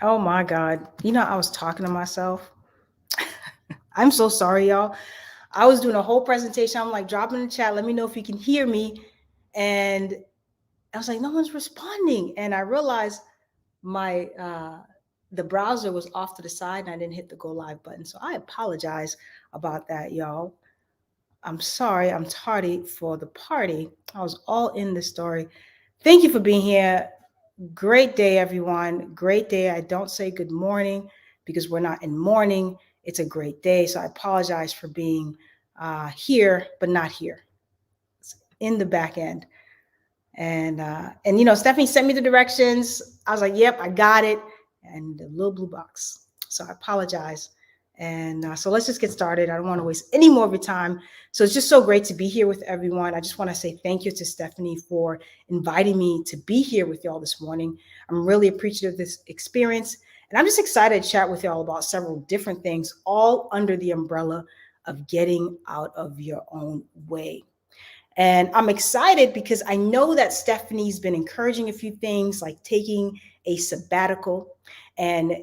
Oh my God. I was talking to myself. I'm so sorry, y'all. I was doing a whole presentation. I'm like, drop in the chat. Let me know if you can hear me. And I was like, no one's responding. And I realized my the browser was off to the side and I didn't hit the go live button. So I apologize about that, y'all. I'm sorry. I'm tardy for the party. I was all in the story. Thank you for being here. Great day, everyone. Great day. I don't say good morning because we're not in morning. It's a great day. So I apologize for being here, but not here. It's in the back end. And Stephanie sent me the directions. I was like, yep, I got it. And the little blue box. So I apologize. And so let's just get started. I don't want to waste any more of your time. So it's just so great to be here with everyone. I just want to say thank you to Stephanie for inviting me to be here with y'all this morning. I'm really appreciative of this experience. And I'm just excited to chat with y'all about several different things, all under the umbrella of getting out of your own way. And I'm excited because I know that Stephanie's been encouraging a few things like taking a sabbatical and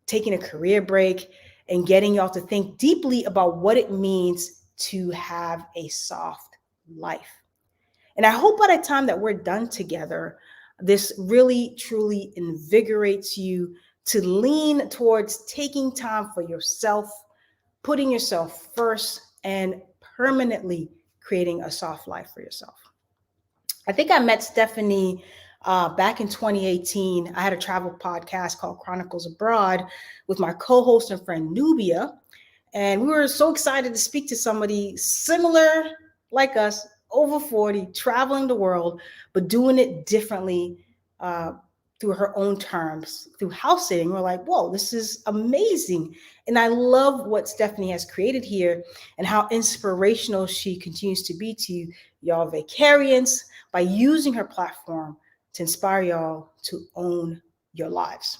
taking a career break and getting y'all to think deeply about what it means to have a soft life. And I hope by the time that we're done together, this really truly invigorates you to lean towards taking time for yourself, putting yourself first, and permanently creating a soft life for yourself. I think I met Stephanie back in 2018. I had a travel podcast called Chronicles Abroad with my co host and friend Nubia. And we were so excited to speak to somebody similar like us, over 40, traveling the world, but doing it differently uh, through her own terms, through house sitting. We're like, whoa, this is amazing. And I love what Stephanie has created here and how inspirational she continues to be to y'all Vicarians by using her platform to inspire y'all to own your lives.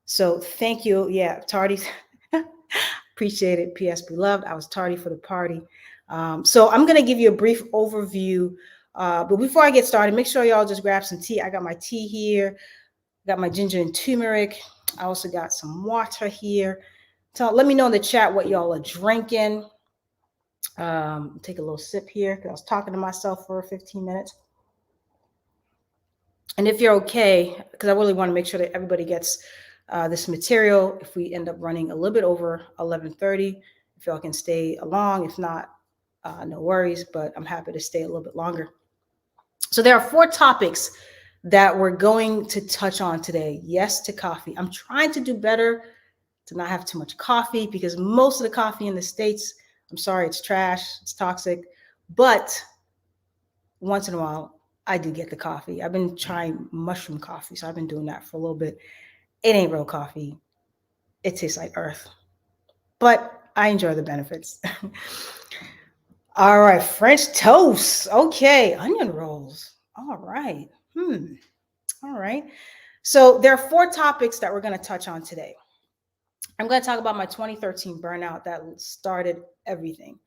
So thank you. Yeah, tardy. Appreciate it. P.S. Beloved, I was tardy for the party. So I'm going to give you a brief overview. But before I get started, make sure y'all just grab some tea. I got my tea here. Got my ginger and turmeric. I also got some water here. So let me know in the chat what y'all are drinking. Take a little sip here because I was talking to myself for 15 minutes. And if you're okay, because I really want to make sure that everybody gets this material. If we end up running a little bit over 11:30, if y'all can stay along. If not, no worries. But I'm happy to stay a little bit longer. So there are 4 topics that we're going to touch on today. Yes to coffee. I'm trying to do better to not have too much coffee because most of the coffee in the States, I'm sorry, it's trash, it's toxic. But once in a while, I do get the coffee. I've been trying mushroom coffee, so I've been doing that for a little bit. It ain't real coffee. It tastes like earth, but I enjoy the benefits. All right, French toast. Okay, onion rolls. All right. All right. So there are 4 topics that we're going to touch on today. I'm going to talk about my 2013 burnout that started everything,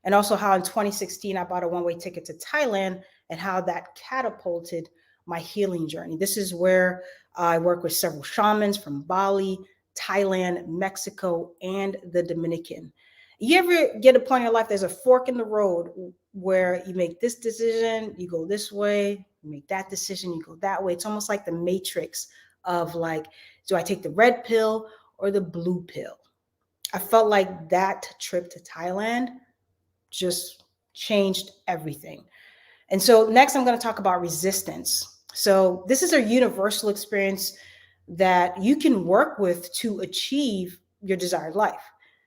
and also how in 2016 I bought a one-way ticket to Thailand and how that catapulted my healing journey. This is where I work with several shamans from Bali, Thailand, Mexico, and the Dominican. You ever get a point in your life there's a fork in the road where you make this decision, you go this way, you make that decision, you go that way. It's almost like the matrix of like, do I take the red pill or the blue pill? I felt like that trip to Thailand just changed everything. And so next I'm going to talk about resistance. So this is a universal experience that you can work with to achieve your desired life.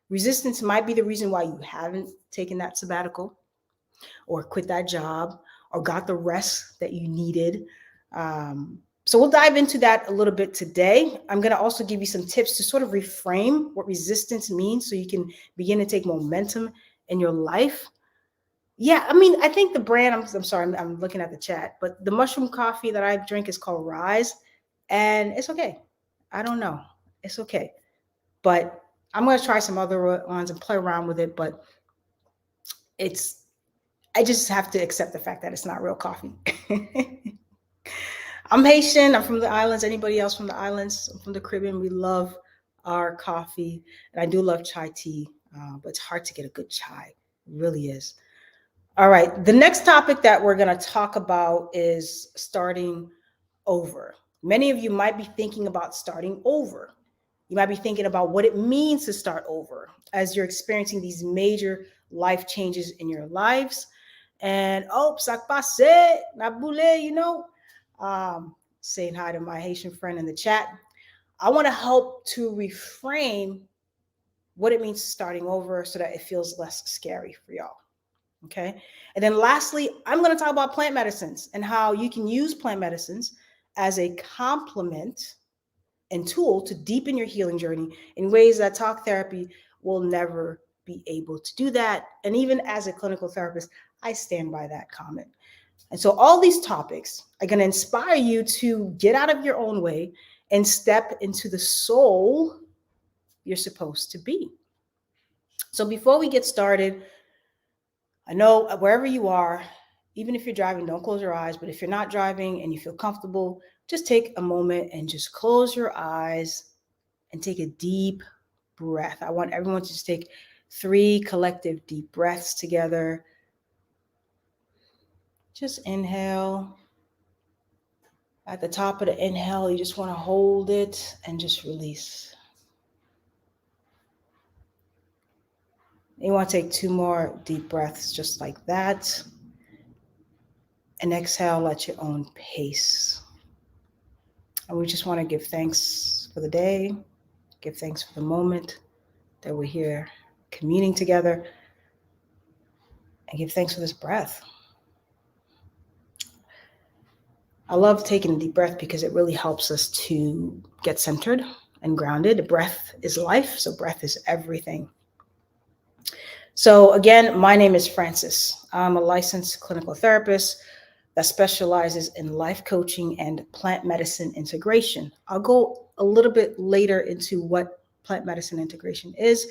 Resistance might be the reason why you haven't taken that sabbatical or quit that job or got the rest that you needed. So we'll dive into that a little bit today. I'm going to also give you some tips to sort of reframe what resistance means so you can begin to take momentum in your life. Yeah, I mean, I think the brand, I'm sorry, I'm looking at the chat, but the mushroom coffee that I drink is called Rise, and it's okay. I don't know. It's okay. But I'm going to try some other ones and play around with it, but it's, I just have to accept the fact that it's not real coffee. I'm Haitian. I'm from the islands. Anybody else from the islands? I'm from the Caribbean. We love our coffee, and I do love chai tea, but it's hard to get a good chai. It really is. All right. The next topic that we're going to talk about is starting over. Many of you might be thinking about starting over. You might be thinking about what it means to start over as you're experiencing these major life changes in your lives. And oh, sak passe, nabule, saying hi to my Haitian friend in the chat. I want to help to reframe what it means starting over so that it feels less scary for y'all. Okay. And then lastly, I'm going to talk about plant medicines and how you can use plant medicines as a complement and tool to deepen your healing journey in ways that talk therapy will never be able to do that. And even as a clinical therapist, I stand by that comment. And so all these topics are going to inspire you to get out of your own way and step into the soul you're supposed to be. So before we get started, I know wherever you are, even if you're driving, don't close your eyes. But if you're not driving and you feel comfortable, just take a moment and just close your eyes and take a deep breath. I want everyone to just take 3 collective deep breaths together. Just inhale. At the top of the inhale, you just want to hold it and just release. You want to take 2 more deep breaths just like that. And exhale at your own pace. And we just want to give thanks for the day, give thanks for the moment that we're here communing together, and give thanks for this breath. I love taking a deep breath because it really helps us to get centered and grounded. Breath is life, so breath is everything. So again, my name is Frantzces. I'm a licensed clinical therapist that specializes in life coaching and plant medicine integration. I'll go a little bit later into what plant medicine integration is,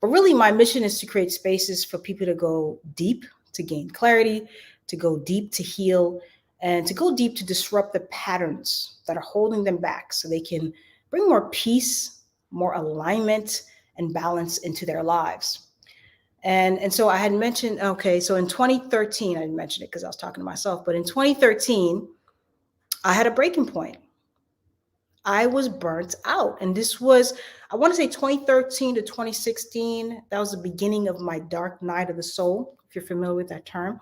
but really my mission is to create spaces for people to go deep, to gain clarity, to go deep to heal, and to go deep to disrupt the patterns that are holding them back so they can bring more peace, more alignment, and balance into their lives. And so I had mentioned, okay, so in 2013, I didn't mention it because I was talking to myself, but in 2013, I had a breaking point. I was burnt out. And this was, I want to say 2013 to 2016. That was the beginning of my dark night of the soul, if you're familiar with that term.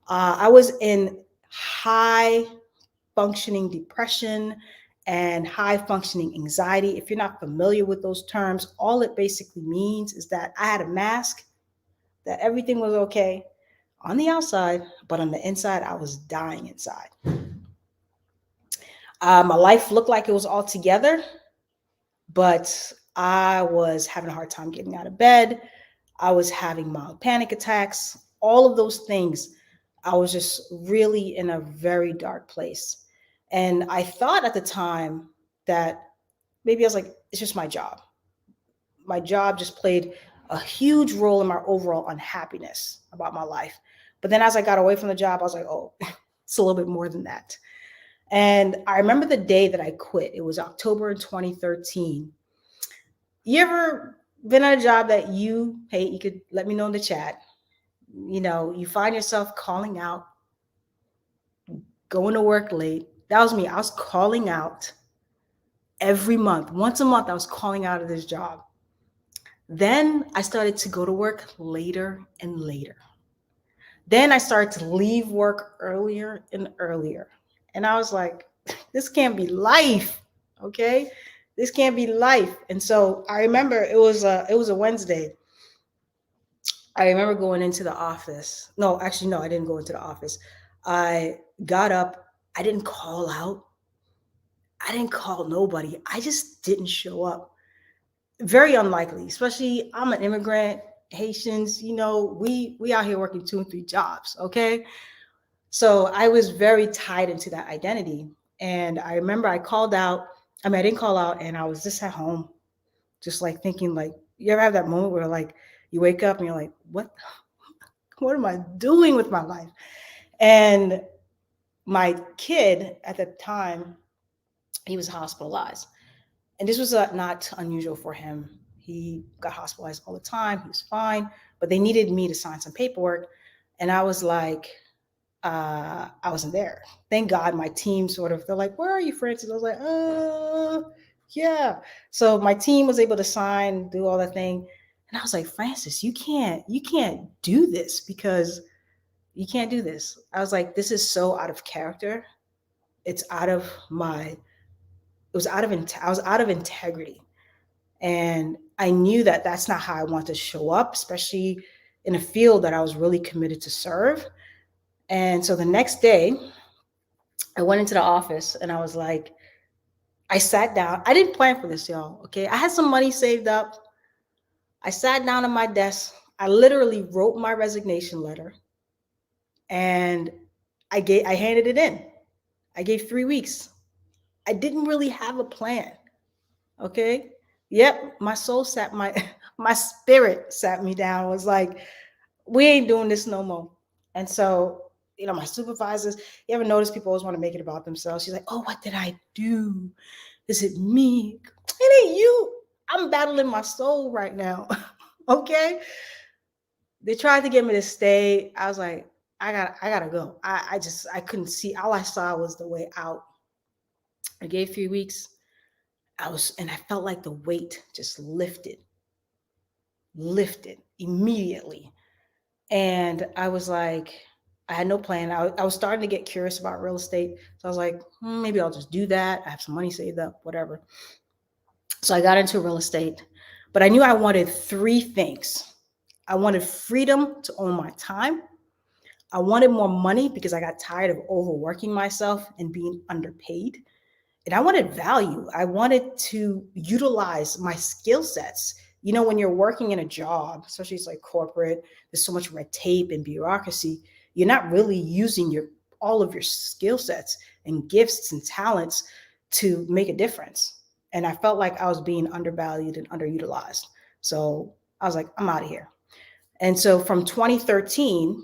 I was in high functioning depression and high functioning anxiety. If you're not familiar with those terms, all it basically means is that I had a mask that everything was okay on the outside, but on the inside, I was dying inside. My life looked like it was all together, but I was having a hard time getting out of bed. I was having mild panic attacks, all of those things. I was just really in a very dark place. And I thought at the time that maybe I was like, it's just my job. My job just played a huge role in my overall unhappiness about my life. But then as I got away from the job, I was like, oh, it's a little bit more than that. And I remember the day that I quit. It was October in 2013. You ever been at a job that you hate? You could let me know in the chat. You know, you find yourself calling out, going to work late. That was me. I was calling out every month. Once a month, I was calling out of this job. Then I started to go to work later and later. Then I started to leave work earlier and earlier. And I was like, this can't be life. Okay. This can't be life. And so I remember it was a Wednesday. I remember going into the office. No, actually, no, I didn't go into the office. I got up. I didn't call out. I didn't call nobody. I just didn't show up. Very unlikely, especially I'm an immigrant. Haitians, we out here working 2 and 3 jobs. Okay. So I was very tied into that identity. And I remember I called out. I mean, I didn't call out and I was just at home, just like thinking, like, you ever have that moment where like you wake up and you're like, what am I doing with my life? And my kid at the time, he was hospitalized. And this was not unusual for him. He got hospitalized all the time. He was fine, but they needed me to sign some paperwork. And I was like, I wasn't there. Thank God my team sort of, they're like, where are you, Frantzces? I was like, yeah. So my team was able to sign, do all that thing. And I was like, Frantzces, you can't do this because you can't do this. I was like, this is so out of character. It's out of my, it was out of, I was out of integrity. And I knew that that's not how I want to show up, especially in a field that I was really committed to serve. And so the next day, I went into the office and I was like, I sat down. I didn't plan for this, y'all. Okay. I had some money saved up. I sat down at my desk. I literally wrote my resignation letter and I handed it in. I gave 3 weeks. I didn't really have a plan. Okay. Yep. My soul sat my spirit sat me down, was like, we ain't doing this no more. And so, my supervisors, you ever notice people always want to make it about themselves? She's like, oh, what did I do? Is it me? It ain't you. I'm battling my soul right now. Okay. They tried to get me to stay. I was like, I gotta go. I couldn't see. All I saw was the way out. I gave 3 weeks. And I felt like the weight just lifted immediately. And I was like, I had no plan. I was starting to get curious about real estate. So I was like, maybe I'll just do that. I have some money saved up, whatever. So I got into real estate, but I knew I wanted 3 things. I wanted freedom to own my time. I wanted more money because I got tired of overworking myself and being underpaid. And I wanted value. I wanted to utilize my skill sets. When you're working in a job, especially it's like corporate, there's so much red tape and bureaucracy. You're not really using all of your skill sets and gifts and talents to make a difference. And I felt like I was being undervalued and underutilized. So I was like, I'm out of here. And so from 2013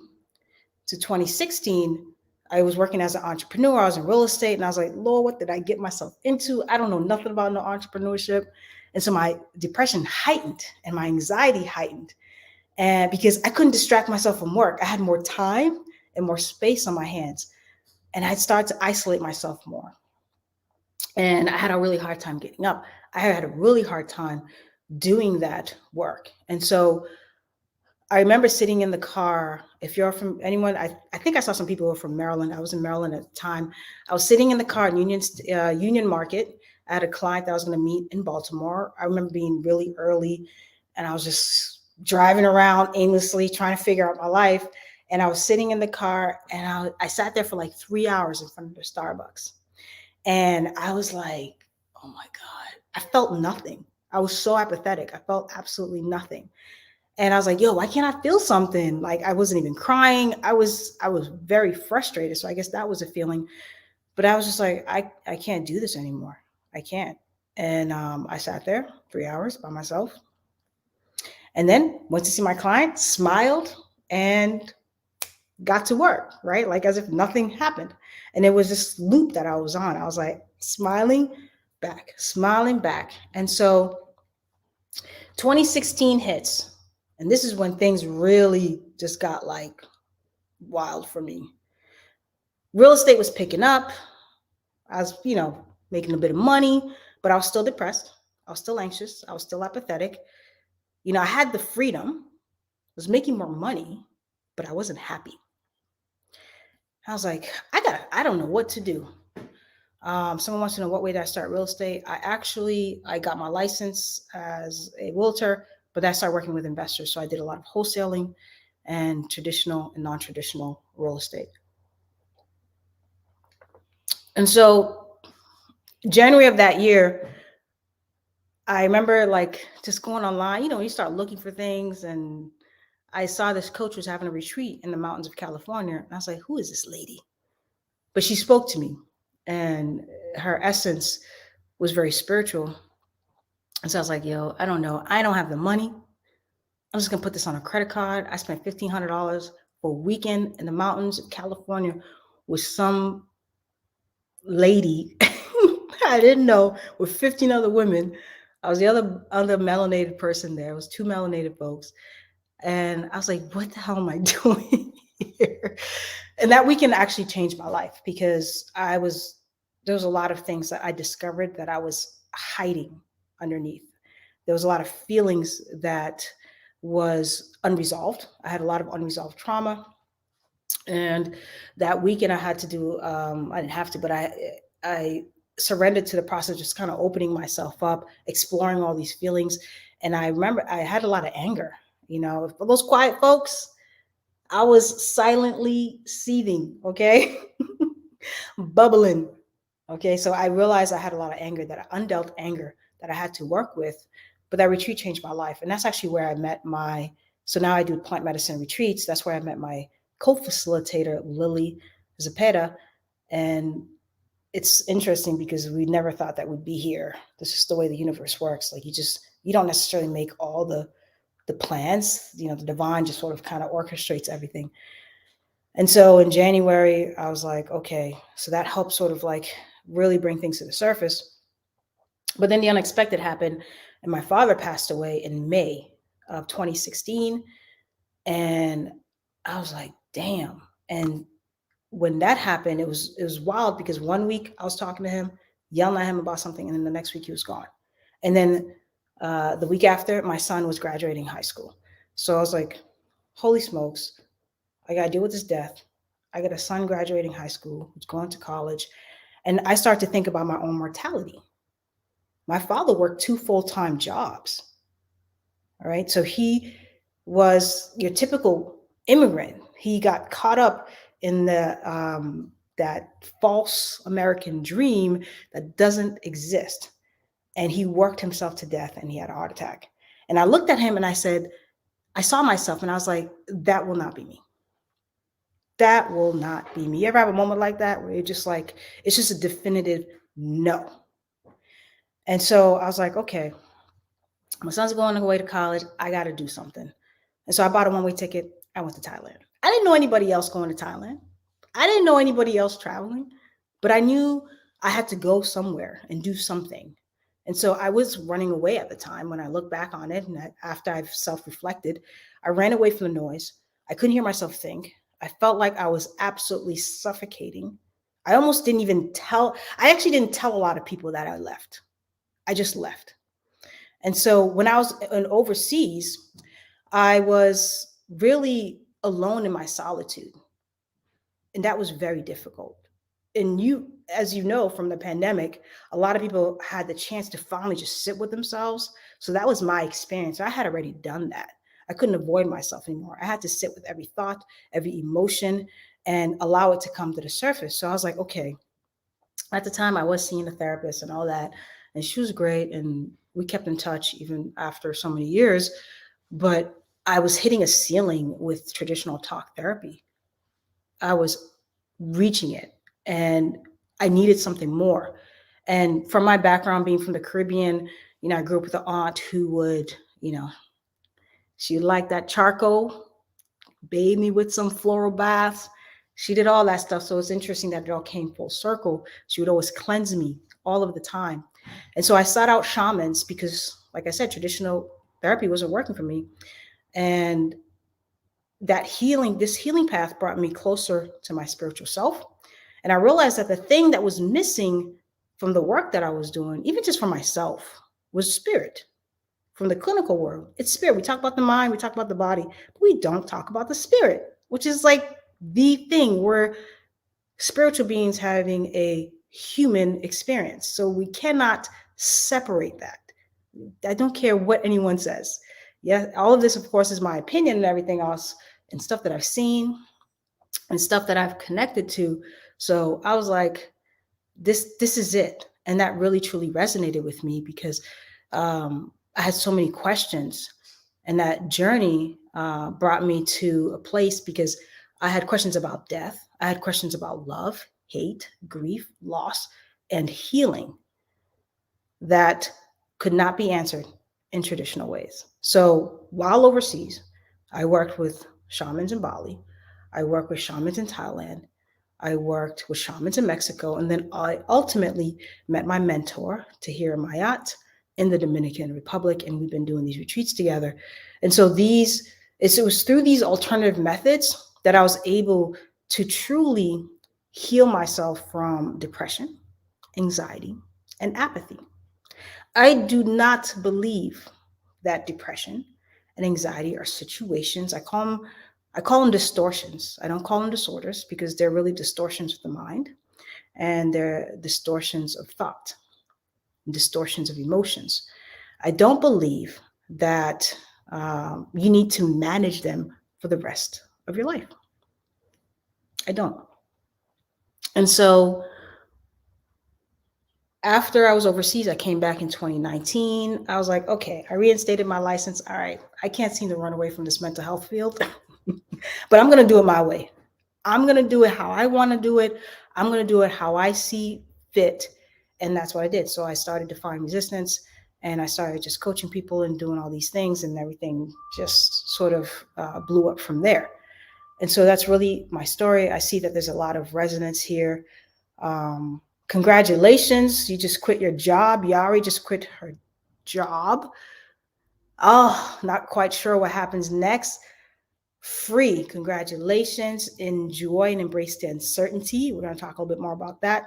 to 2016, I was working as an entrepreneur. I was in real estate, and I was like, Lord, what did I get myself into? I don't know nothing about no entrepreneurship. And so my depression heightened and my anxiety heightened. And because I couldn't distract myself from work, I had more time and more space on my hands. And I started to isolate myself more. And I had a really hard time getting up. I had a really hard time doing that work. And so I remember sitting in the car. If you're from anyone, I think I saw some people who were from Maryland. I was in Maryland at the time. I was sitting in the car in Union Market. I had a client that I was going to meet in Baltimore. I remember being really early, and I was just driving around aimlessly trying to figure out my life. And I was sitting in the car, and I sat there for like 3 hours in front of the Starbucks. And I was like, oh my God, I felt nothing. I was so apathetic. I felt absolutely nothing. And I was like, yo, why can't I feel something? Like, I wasn't even crying. I was very frustrated. So I guess that was a feeling. But I was just like, I can't do this anymore. I can't. And I sat there 3 hours by myself. And then went to see my client, smiled, and got to work, right? Like as if nothing happened. And it was this loop that I was on. I was like smiling back. And so 2016 hits. And this is when things really just got like wild for me. Real estate was picking up. I was, making a bit of money, but I was still depressed. I was still anxious. I was still apathetic. I had the freedom, I was making more money, but I wasn't happy. I was like, I don't know what to do. Someone wants to know what way did I start real estate. I got my license as a realtor, but I started working with investors. So I did a lot of wholesaling and traditional and non-traditional real estate. And so January of that year, I remember like just going online, you start looking for things, and I saw this coach was having a retreat in the mountains of California. And I was like, who is this lady? But she spoke to me, and her essence was very spiritual. And so I was like, yo, I don't know. I don't have the money. I'm just going to put this on a credit card. I spent $1,500 for a weekend in the mountains of California with some lady I didn't know with 15 other women. I was the other melanated person there. It was two melanated folks. And I was like, what the hell am I doing here? And that weekend actually changed my life because there was a lot of things that I discovered that I was hiding underneath. There was a lot of feelings that was unresolved. I had a lot of unresolved trauma. And that weekend I had to do, I didn't have to, but I surrendered to the process, just kind of opening myself up, exploring all these feelings. And I remember I had a lot of anger. For those quiet folks, I was silently seething, okay? Bubbling. Okay. So I realized I had a lot of anger, that undealt anger that I had to work with. But that retreat changed my life. And that's actually where I met so now I do plant medicine retreats. That's where I met my co-facilitator, Lily Zapeta. And it's interesting because we never thought that we'd be here. This is the way the universe works. Like you don't necessarily make all the plans. The divine just sort of kind of orchestrates everything. And so in January, I was like, okay, so that helped sort of like really bring things to the surface. But then the unexpected happened, and my father passed away in May of 2016. And I was like, damn. And when that happened, it was wild because one week I was talking to him, yelling at him about something, and then the next week he was gone. And then the week after, my son was graduating high school. So I was like, holy smokes, I got to deal with his death. I got a son graduating high school, who's going to college. And I start to think about my own mortality. My father worked 2 full-time jobs. All right. So he was your typical immigrant. He got caught up in that false American dream that doesn't exist. And he worked himself to death, and he had a heart attack. And I looked at him and I said, I saw myself and I was like, that will not be me. That will not be me. You ever have a moment like that where you're just like, it's just a definitive no. And so I was like, okay, my son's going away to college. I got to do something. And so I bought a one-way ticket. I went to Thailand. I didn't know anybody else going to Thailand. I didn't know anybody else traveling, but I knew I had to go somewhere and do something. And so I was running away at the time. When I look back on it, and after I've self-reflected, I ran away from the noise. I couldn't hear myself think. I felt like I was absolutely suffocating. I actually didn't tell a lot of people that I left. I just left. And so when I was overseas, I was really alone in my solitude. And that was very difficult. And as you know, from the pandemic, a lot of people had the chance to finally just sit with themselves. So that was my experience. I had already done that. I couldn't avoid myself anymore. I had to sit with every thought, every emotion, and allow it to come to the surface. So I was like, okay, at the time I was seeing a therapist and all that, and she was great. And we kept in touch even after so many years, but I was hitting a ceiling with traditional talk therapy. I was reaching it, and I needed something more. And from my background being from the Caribbean, I grew up with an aunt who would, she liked that charcoal, bathe me with some floral baths. She did all that stuff. So it's interesting that it all came full circle. She would always cleanse me all of the time. And so I sought out shamans because, like I said, traditional therapy wasn't working for me. And this healing path brought me closer to my spiritual self. And I realized that the thing that was missing from the work that I was doing, even just for myself, was spirit. From the clinical world, it's spirit. We talk about the mind, we talk about the body, but we don't talk about the spirit, which is like the thing. We're spiritual beings having a human experience. So we cannot separate that. I don't care what anyone says. Yeah, all of this, of course, is my opinion and everything else, and stuff that I've seen and stuff that I've connected to. So I was like, this is it. And that really truly resonated with me because I had so many questions, and that journey brought me to a place because I had questions about death. I had questions about love, hate, grief, loss, and healing that could not be answered in traditional ways. So while overseas, I worked with shamans in Bali. I worked with shamans in Thailand. I worked with shamans in Mexico, and then I ultimately met my mentor, Tahira Mayat, in the Dominican Republic, and we've been doing these retreats together. And so it was through these alternative methods that I was able to truly heal myself from depression, anxiety, and apathy. I do not believe that depression and anxiety are situations. I call them distortions. I don't call them disorders because they're really distortions of the mind, and they're distortions of thought, distortions of emotions. I don't believe that you need to manage them for the rest of your life. I don't. And so after I was overseas, I came back in 2019. I was like, okay, I reinstated my license. All right, I can't seem to run away from this mental health field, but I'm going to do it my way. I'm going to do it how I want to do it. I'm going to do it how I see fit. And that's what I did. So I started Defying Resistance, and I started just coaching people and doing all these things, and everything just sort of blew up from there. And so that's really my story. I see that there's a lot of resonance here. Congratulations, you just quit your job. Yari just quit her job. Oh, not quite sure what happens next. Free, congratulations. Enjoy and embrace the uncertainty. We're going to talk a little bit more about that.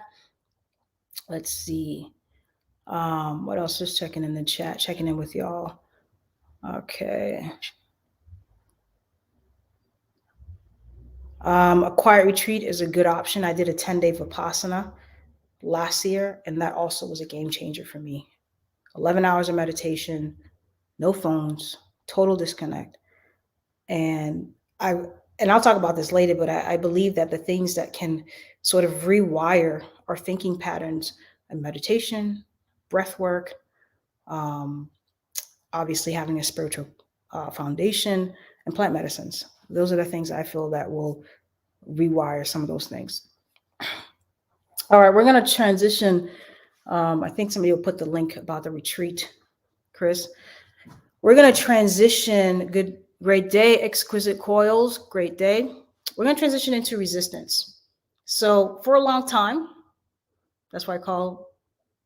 Let's see. What else? Just checking in the chat, checking in with y'all. Okay. A quiet retreat is a good option. I did a 10-day Vipassana last year, and that also was a game changer for me. 11 hours of meditation, no phones, total disconnect. And I'll talk about this later, but I believe that the things that can sort of rewire our thinking patterns and meditation, breath work, obviously having a spiritual foundation, and plant medicines. Those are the things I feel that will rewire some of those things. All right, we're going to transition. I think somebody will put the link about the retreat, Chris. We're going to transition. Great day, exquisite coils. Great day. We're going to transition into resistance. So for a long time, that's why I call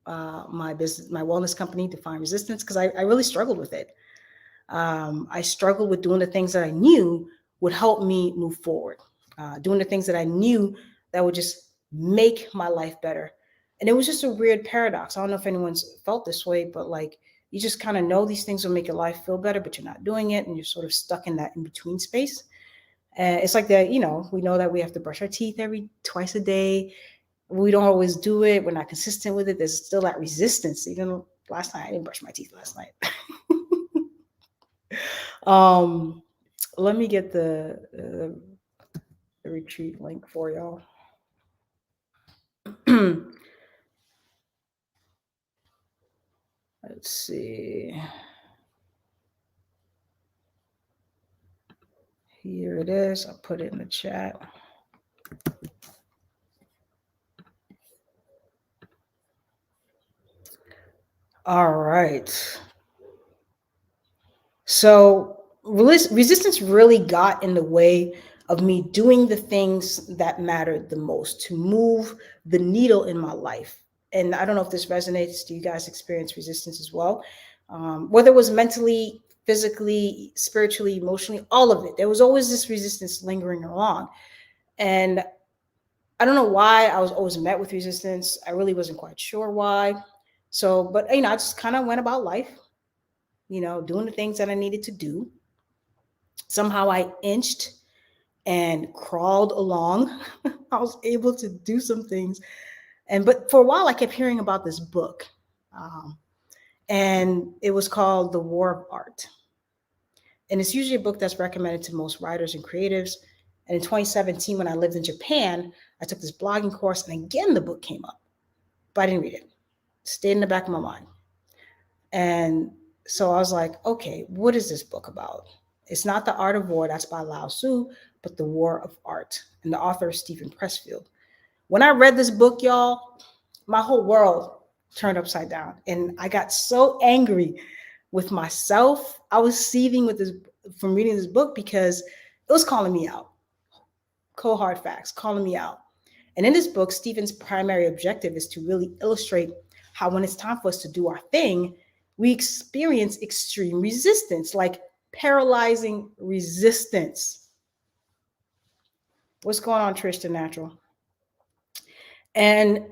my business, my wellness company, Defying Resistance, because I really struggled with it. I struggled with doing the things that I knew would help me move forward, doing the things that I knew that would just make my life better. And it was just a weird paradox. I don't know if anyone's felt this way, but like you just kind of know these things will make your life feel better, but you're not doing it, and you're sort of stuck in that in-between space. It's like that, we know that we have to brush our teeth twice a day. We don't always do it. We're not consistent with it. There's still that resistance. Even last night, I didn't brush my teeth last night. Let me get the retreat link for y'all. Let's see. Here it is. I'll put it in the chat. All right. So resistance really got in the way of me doing the things that mattered the most, to move the needle in my life. And I don't know if this resonates. Do you guys experience resistance as well? Whether it was mentally, physically, spiritually, emotionally, all of it. There was always this resistance lingering along. And I don't know why I was always met with resistance. I really wasn't quite sure why. So, but I just kind of went about life, doing the things that I needed to do. Somehow I inched and crawled along. I was able to do some things. But for a while, I kept hearing about this book. And it was called The War of Art. And it's usually a book that's recommended to most writers and creatives. And in 2017, when I lived in Japan, I took this blogging course, and again, the book came up, but I didn't read it. It stayed in the back of my mind. And so I was like, okay, what is this book about? It's not The Art of War, that's by Lao Tzu, but The War of Art. And the author is Stephen Pressfield. When I read this book, y'all, my whole world turned upside down. And I got so angry with myself. I was seething from reading this book because it was calling me out. Cold hard facts, calling me out. And in this book, Stephen's primary objective is to really illustrate how when it's time for us to do our thing, we experience extreme resistance, like paralyzing resistance. What's going on, Trish the Natural? And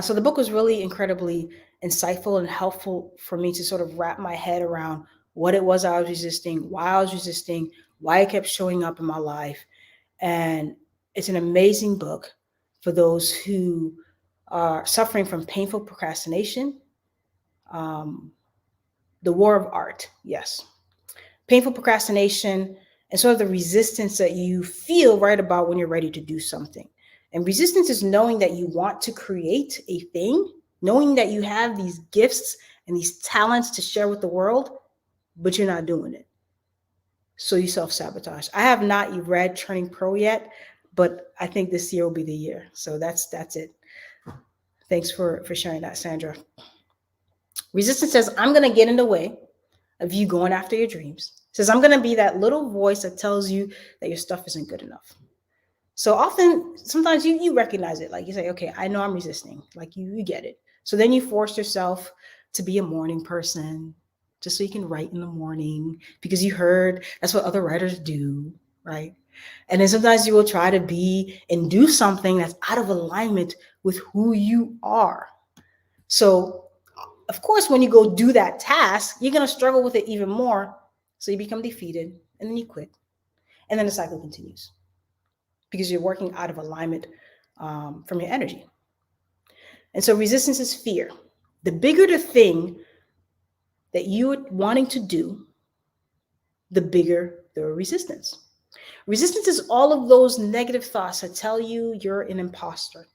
so the book was really incredibly insightful and helpful for me to sort of wrap my head around what it was I was resisting, why I was resisting, why it kept showing up in my life. And it's an amazing book for those who are suffering from painful procrastination. Um, the War of Art, yes. Painful procrastination and sort of the resistance that you feel right about when you're ready to do something. And resistance is knowing that you want to create a thing, knowing that you have these gifts and these talents to share with the world, but you're not doing it. So you self-sabotage. I have not read Turning Pro yet, but I think this year will be the year. So that's it. Thanks for sharing that, Sandra. Resistance says, I'm going to get in the way of you going after your dreams. It says, I'm going to be that little voice that tells you that your stuff isn't good enough. So often, sometimes you recognize it. Like you say, okay, I know I'm resisting. Like you get it. So then you force yourself to be a morning person just so you can write in the morning because you heard that's what other writers do, right? And then sometimes you will try to be and do something that's out of alignment with who you are. So of course, when you go do that task, you're going to struggle with it even more. So you become defeated and then you quit. And then the cycle continues because you're working out of alignment from your energy. And so resistance is fear. The bigger the thing that you're wanting to do, the bigger the resistance. Resistance is all of those negative thoughts that tell you you're an imposter.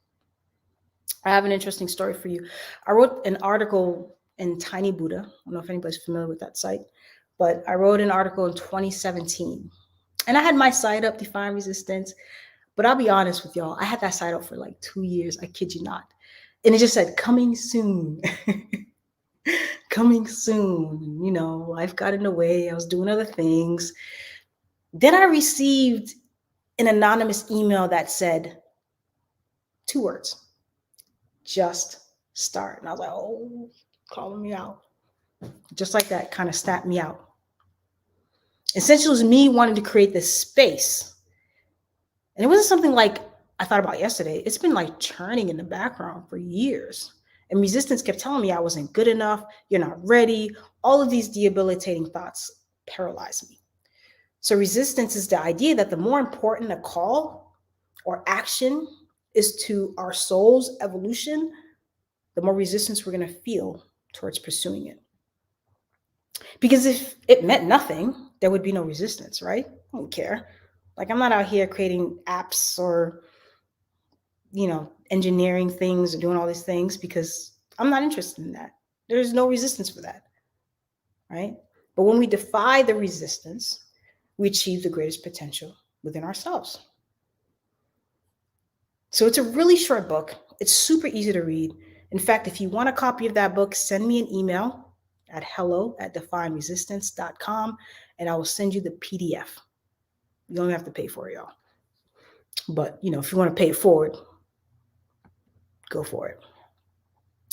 I have an interesting story for you. I wrote an article in Tiny Buddha. I don't know if anybody's familiar with that site, but I wrote an article in 2017. And I had my site up, Defying Resistance. But I'll be honest with y'all, I had that site up for like 2 years. I kid you not. And it just said, coming soon. Coming soon. You know, life got in the way. I was doing other things. Then I received an anonymous email that said 2 words. Just start. And I was like, oh, calling me out. Just like that, kind of snapped me out. Essentially, it was me wanting to create this space. And it wasn't something like I thought about yesterday. It's been like churning in the background for years. And resistance kept telling me I wasn't good enough. You're not ready. All of these debilitating thoughts paralyzed me. So resistance is the idea that the more important a call or action is to our soul's evolution, the more resistance we're going to feel towards pursuing it. Because if it meant nothing, there would be no resistance, right? I don't care. Like I'm not out here creating apps or, engineering things or doing all these things because I'm not interested in that. There's no resistance for that, right? But when we defy the resistance, we achieve the greatest potential within ourselves. So it's a really short book. It's super easy to read. In fact, if you want a copy of that book, send me an email at hello@defyingresistance.com and I will send you the PDF. You don't have to pay for it, y'all. But, if you want to pay it forward, go for it.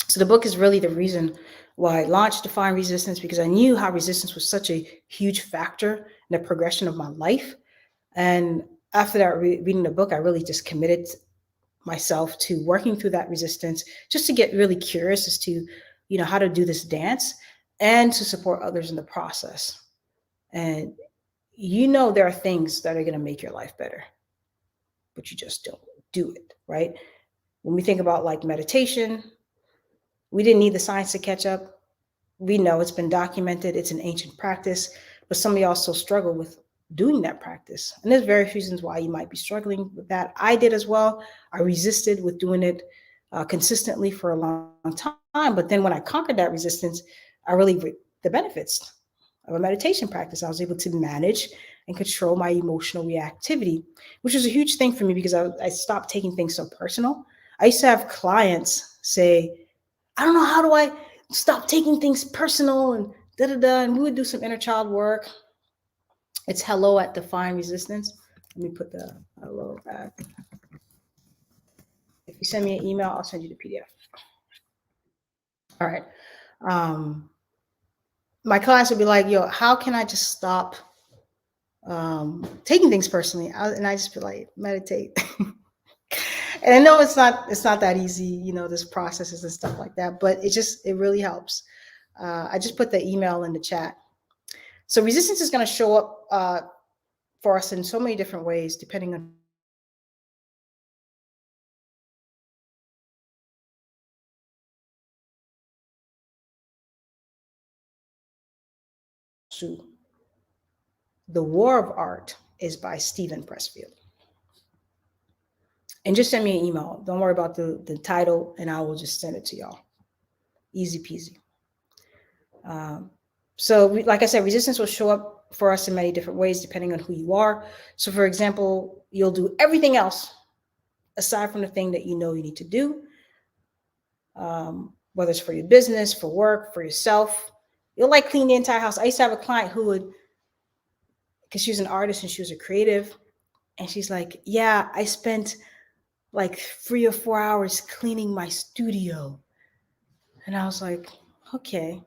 So the book is really the reason why I launched Defying Resistance, because I knew how resistance was such a huge factor in the progression of my life. And after that, reading the book, I really just committed myself to working through that resistance just to get really curious as to, how to do this dance and to support others in the process. And there are things that are going to make your life better, but you just don't do it, right? When we think about like meditation, we didn't need the science to catch up. We know it's been documented. It's an ancient practice, but some of y'all still struggle with doing that practice. And there's various reasons why you might be struggling with that. I did as well. I resisted with doing it consistently for a long time. But then when I conquered that resistance, I really reaped the benefits of a meditation practice. I was able to manage and control my emotional reactivity, which was a huge thing for me because I stopped taking things so personal. I used to have clients say, I don't know, how do I stop taking things personal and da-da-da. And we would do some inner child work. It's hello@defyingresistance. Let me put the hello back. You send me an email, I'll send you the PDF. All right. My clients would be like, yo, how can I just stop taking things personally? And I just be like, meditate. And I know it's not that easy, this processes and stuff like that, but it really helps. I just put the email in the chat. So resistance is going to show up for us in so many different ways, depending on The War of Art is by Stephen Pressfield. And just send me an email. Don't worry about the title, and I will just send it to y'all. Easy peasy. So like I said, resistance will show up for us in many different ways, depending on who you are. So for example, you'll do everything else aside from the thing that you know you need to do, whether it's for your business, for work, for yourself. You'll like clean the entire house. I used to have a client who would, because she was an artist and she was a creative, and she's like, yeah, I spent like 3 or 4 hours cleaning my studio. And I was like, okay.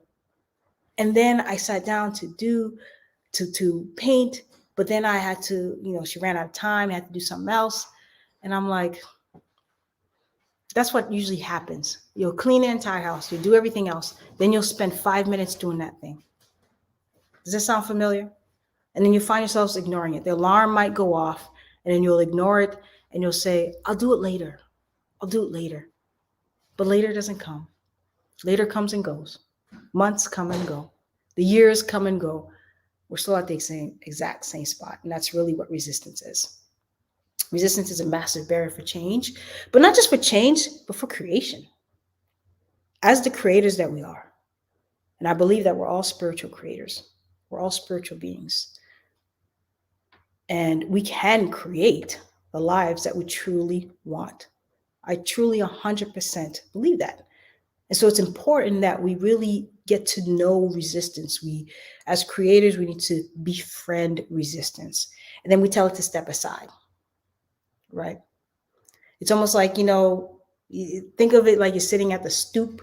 And then I sat down to paint, but then I had to, she ran out of time, I had to do something else. And I'm like, that's what usually happens. You'll clean the entire house, you'll do everything else, then you'll spend 5 minutes doing that thing. Does that sound familiar? And then you find yourselves ignoring it. The alarm might go off, and then you'll ignore it, and you'll say, I'll do it later. I'll do it later. But later doesn't come. Later comes and goes. Months come and go. The years come and go. We're still at the exact same spot. And that's really what resistance is. Resistance is a massive barrier for change, but not just for change, but for creation. As the creators that we are, and I believe that we're all spiritual creators. We're all spiritual beings. And we can create the lives that we truly want. I truly 100% believe that. And so it's important that we really get to know resistance. As creators, we need to befriend resistance. And then we tell it to step aside, right? It's almost like, you think of it like you're sitting at the stoop.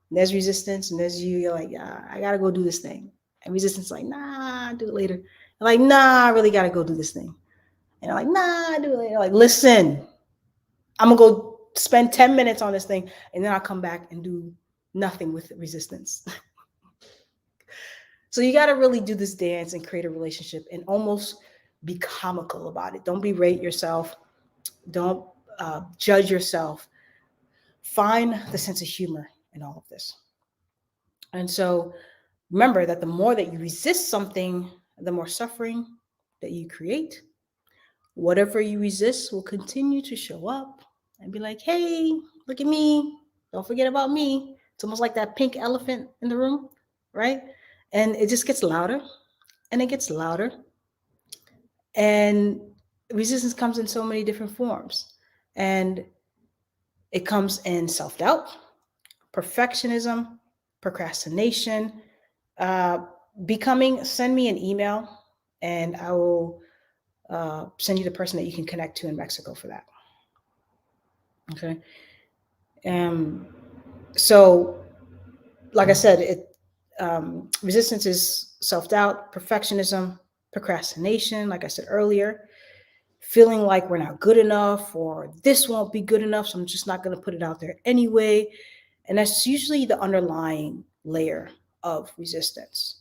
And there's resistance, and there's you. You're like, I got to go do this thing. And resistance is like, nah, I'll do it later. You're like, nah, I really got to go do this thing. And you're like, nah, I'll do it later. Like, listen, I'm going to go spend 10 minutes on this thing, and then I'll come back and do nothing with resistance. So you got to really do this dance and create a relationship and almost be comical about it. Don't berate yourself. Don't judge yourself. Find the sense of humor in all of this. And so remember that the more that you resist something, the more suffering that you create. Whatever you resist will continue to show up and be like, hey, look at me. Don't forget about me. It's almost like that pink elephant in the room, right? And it just gets louder and it gets louder. And resistance comes in so many different forms. And it comes in self-doubt, perfectionism, procrastination, send me an email and I will send you the person that you can connect to in Mexico for that. Okay. So like I said, resistance is self-doubt, perfectionism, procrastination, like I said earlier, feeling like we're not good enough or this won't be good enough, so I'm just not going to put it out there anyway. And that's usually the underlying layer of resistance.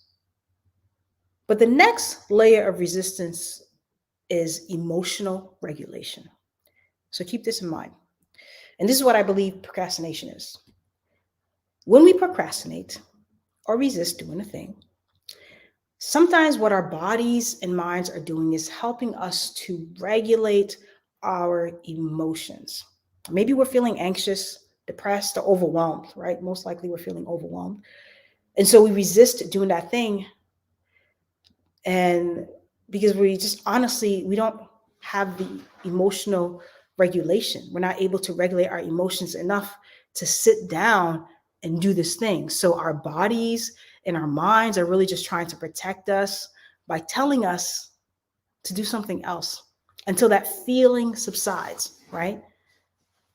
But the next layer of resistance is emotional regulation. So keep this in mind. And this is what I believe procrastination is. When we procrastinate or resist doing a thing, sometimes what our bodies and minds are doing is helping us to regulate our emotions. Maybe we're feeling anxious, depressed, or overwhelmed, right? Most likely we're feeling overwhelmed. And so we resist doing that thing. And because we don't have the emotional regulation. We're not able to regulate our emotions enough to sit down and do this thing. So our bodies and our minds are really just trying to protect us by telling us to do something else until that feeling subsides, right?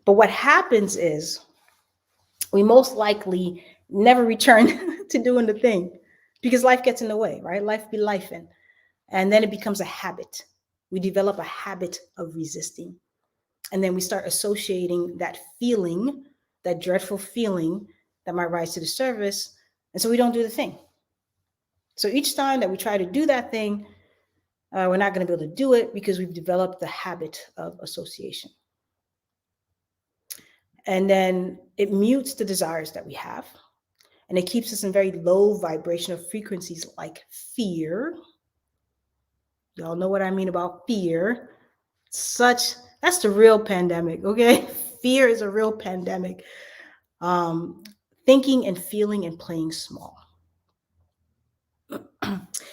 But what happens is we most likely never return to doing the thing because life gets in the way, right? Life be lifing. And then it becomes a habit. We develop a habit of resisting. And then we start associating that feeling, that dreadful feeling that might rise to the surface. And so we don't do the thing. So each time that we try to do that thing, we're not going to be able to do it because we've developed the habit of association. And then it mutes the desires that we have. And it keeps us in very low vibrational frequencies like fear. Y'all know what I mean about fear. That's the real pandemic, okay? Fear is a real pandemic. Thinking and feeling and playing small.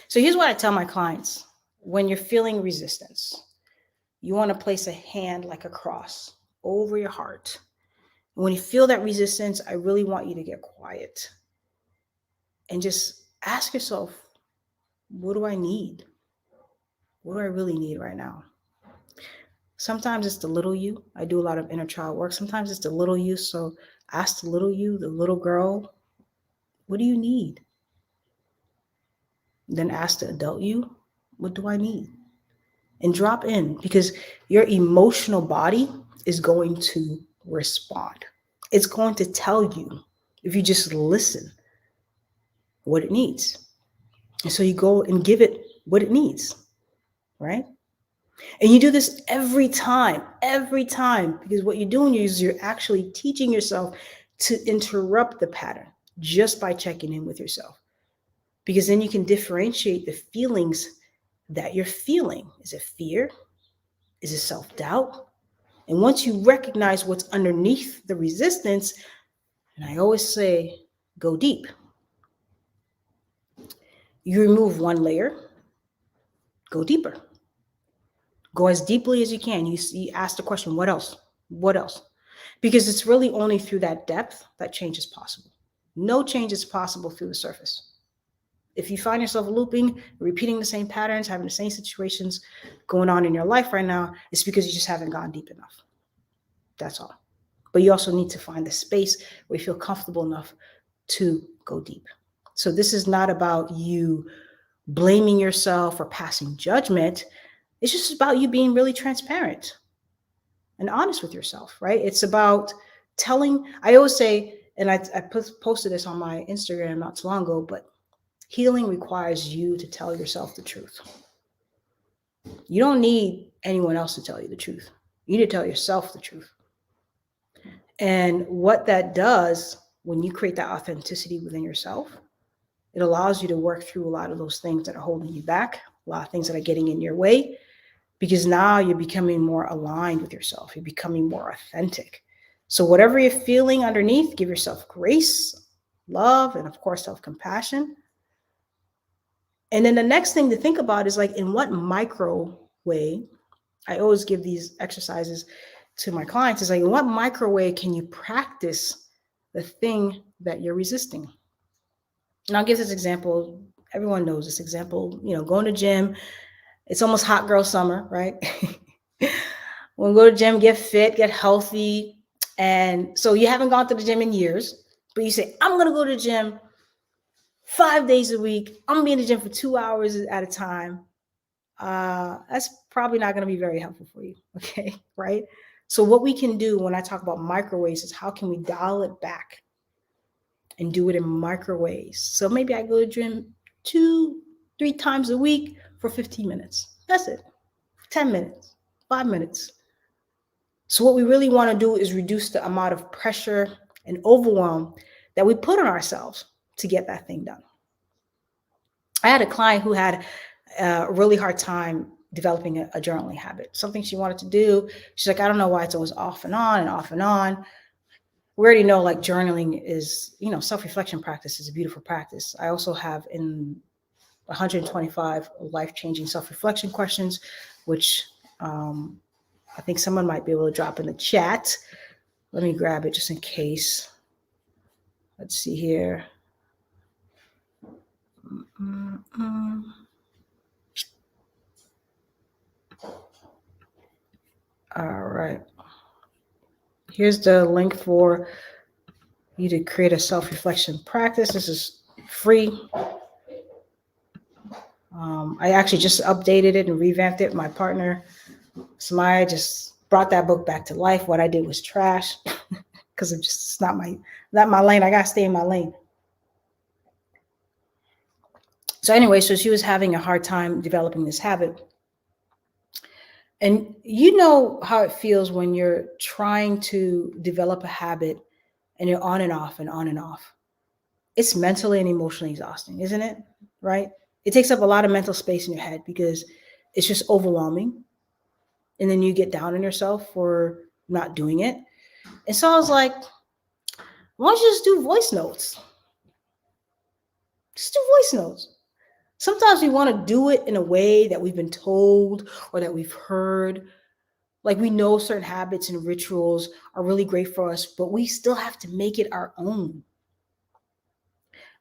So here's what I tell my clients. When you're feeling resistance, you want to place a hand like a cross over your heart. And when you feel that resistance, I really want you to get quiet and just ask yourself, what do I need? What do I really need right now? Sometimes it's the little you. I do a lot of inner child work. Sometimes it's the little you. So ask the little you, the little girl, what do you need? Then ask the adult you, what do I need? And drop in, because your emotional body is going to respond. It's going to tell you, if you just listen, what it needs. And so you go and give it what it needs, right? And you do this every time, because what you're doing is you're actually teaching yourself to interrupt the pattern just by checking in with yourself. Because then you can differentiate the feelings that you're feeling. Is it fear? Is it self-doubt? And once you recognize what's underneath the resistance, and I always say, go deep. You remove one layer, go deeper. Go as deeply as you can. You ask the question, what else? What else? Because it's really only through that depth that change is possible. No change is possible through the surface. If you find yourself looping, repeating the same patterns, having the same situations going on in your life right now, it's because you just haven't gone deep enough. That's all. But you also need to find the space where you feel comfortable enough to go deep. So this is not about you blaming yourself or passing judgment. It's just about you being really transparent and honest with yourself, right? It's about telling, I always say, and I posted this on my Instagram not too long ago, but healing requires you to tell yourself the truth. You don't need anyone else to tell you the truth. You need to tell yourself the truth. And what that does, when you create that authenticity within yourself, it allows you to work through a lot of those things that are holding you back, a lot of things that are getting in your way, because now you're becoming more aligned with yourself. You're becoming more authentic. So whatever you're feeling underneath, give yourself grace, love, and of course, self-compassion. And then the next thing to think about is like, in what micro way, I always give these exercises to my clients, is like, in what micro way can you practice the thing that you're resisting? And I'll give this example. Everyone knows this example, going to gym. It's almost hot girl summer, right? When we go to gym, get fit, get healthy. And so you haven't gone to the gym in years, but you say, I'm going to go to the gym 5 days a week. I'm going to be in the gym for 2 hours at a time. That's probably not going to be very helpful for you. Okay. Right. So what we can do when I talk about microwaves is how can we dial it back and do it in microwaves? So maybe I go to the gym 2-3 times a week for 15 minutes. That's it. 10 minutes, 5 minutes. So what we really want to do is reduce the amount of pressure and overwhelm that we put on ourselves to get that thing done. I had a client who had a really hard time developing a journaling habit, something she wanted to do. She's like, I don't know why it's always off and on and off and on. We already know, like, journaling is, self-reflection practice is a beautiful practice. I also have in 125 life-changing self-reflection questions, which I think someone might be able to drop in the chat. Let me grab it just in case. Let's see here. All right. Here's the link for you to create a self-reflection practice. This is free. I actually just updated it and revamped it. My partner, Samaya, just brought that book back to life. What I did was trash because it's not my lane. I gotta stay in my lane. So anyway, so she was having a hard time developing this habit. And you know how it feels when you're trying to develop a habit and you're on and off and on and off. It's mentally and emotionally exhausting, isn't it? Right? It takes up a lot of mental space in your head because it's just overwhelming. And then you get down on yourself for not doing it. And so I was like, why don't you just do voice notes? Just do voice notes. Sometimes we want to do it in a way that we've been told or that we've heard. Like we know certain habits and rituals are really great for us, but we still have to make it our own.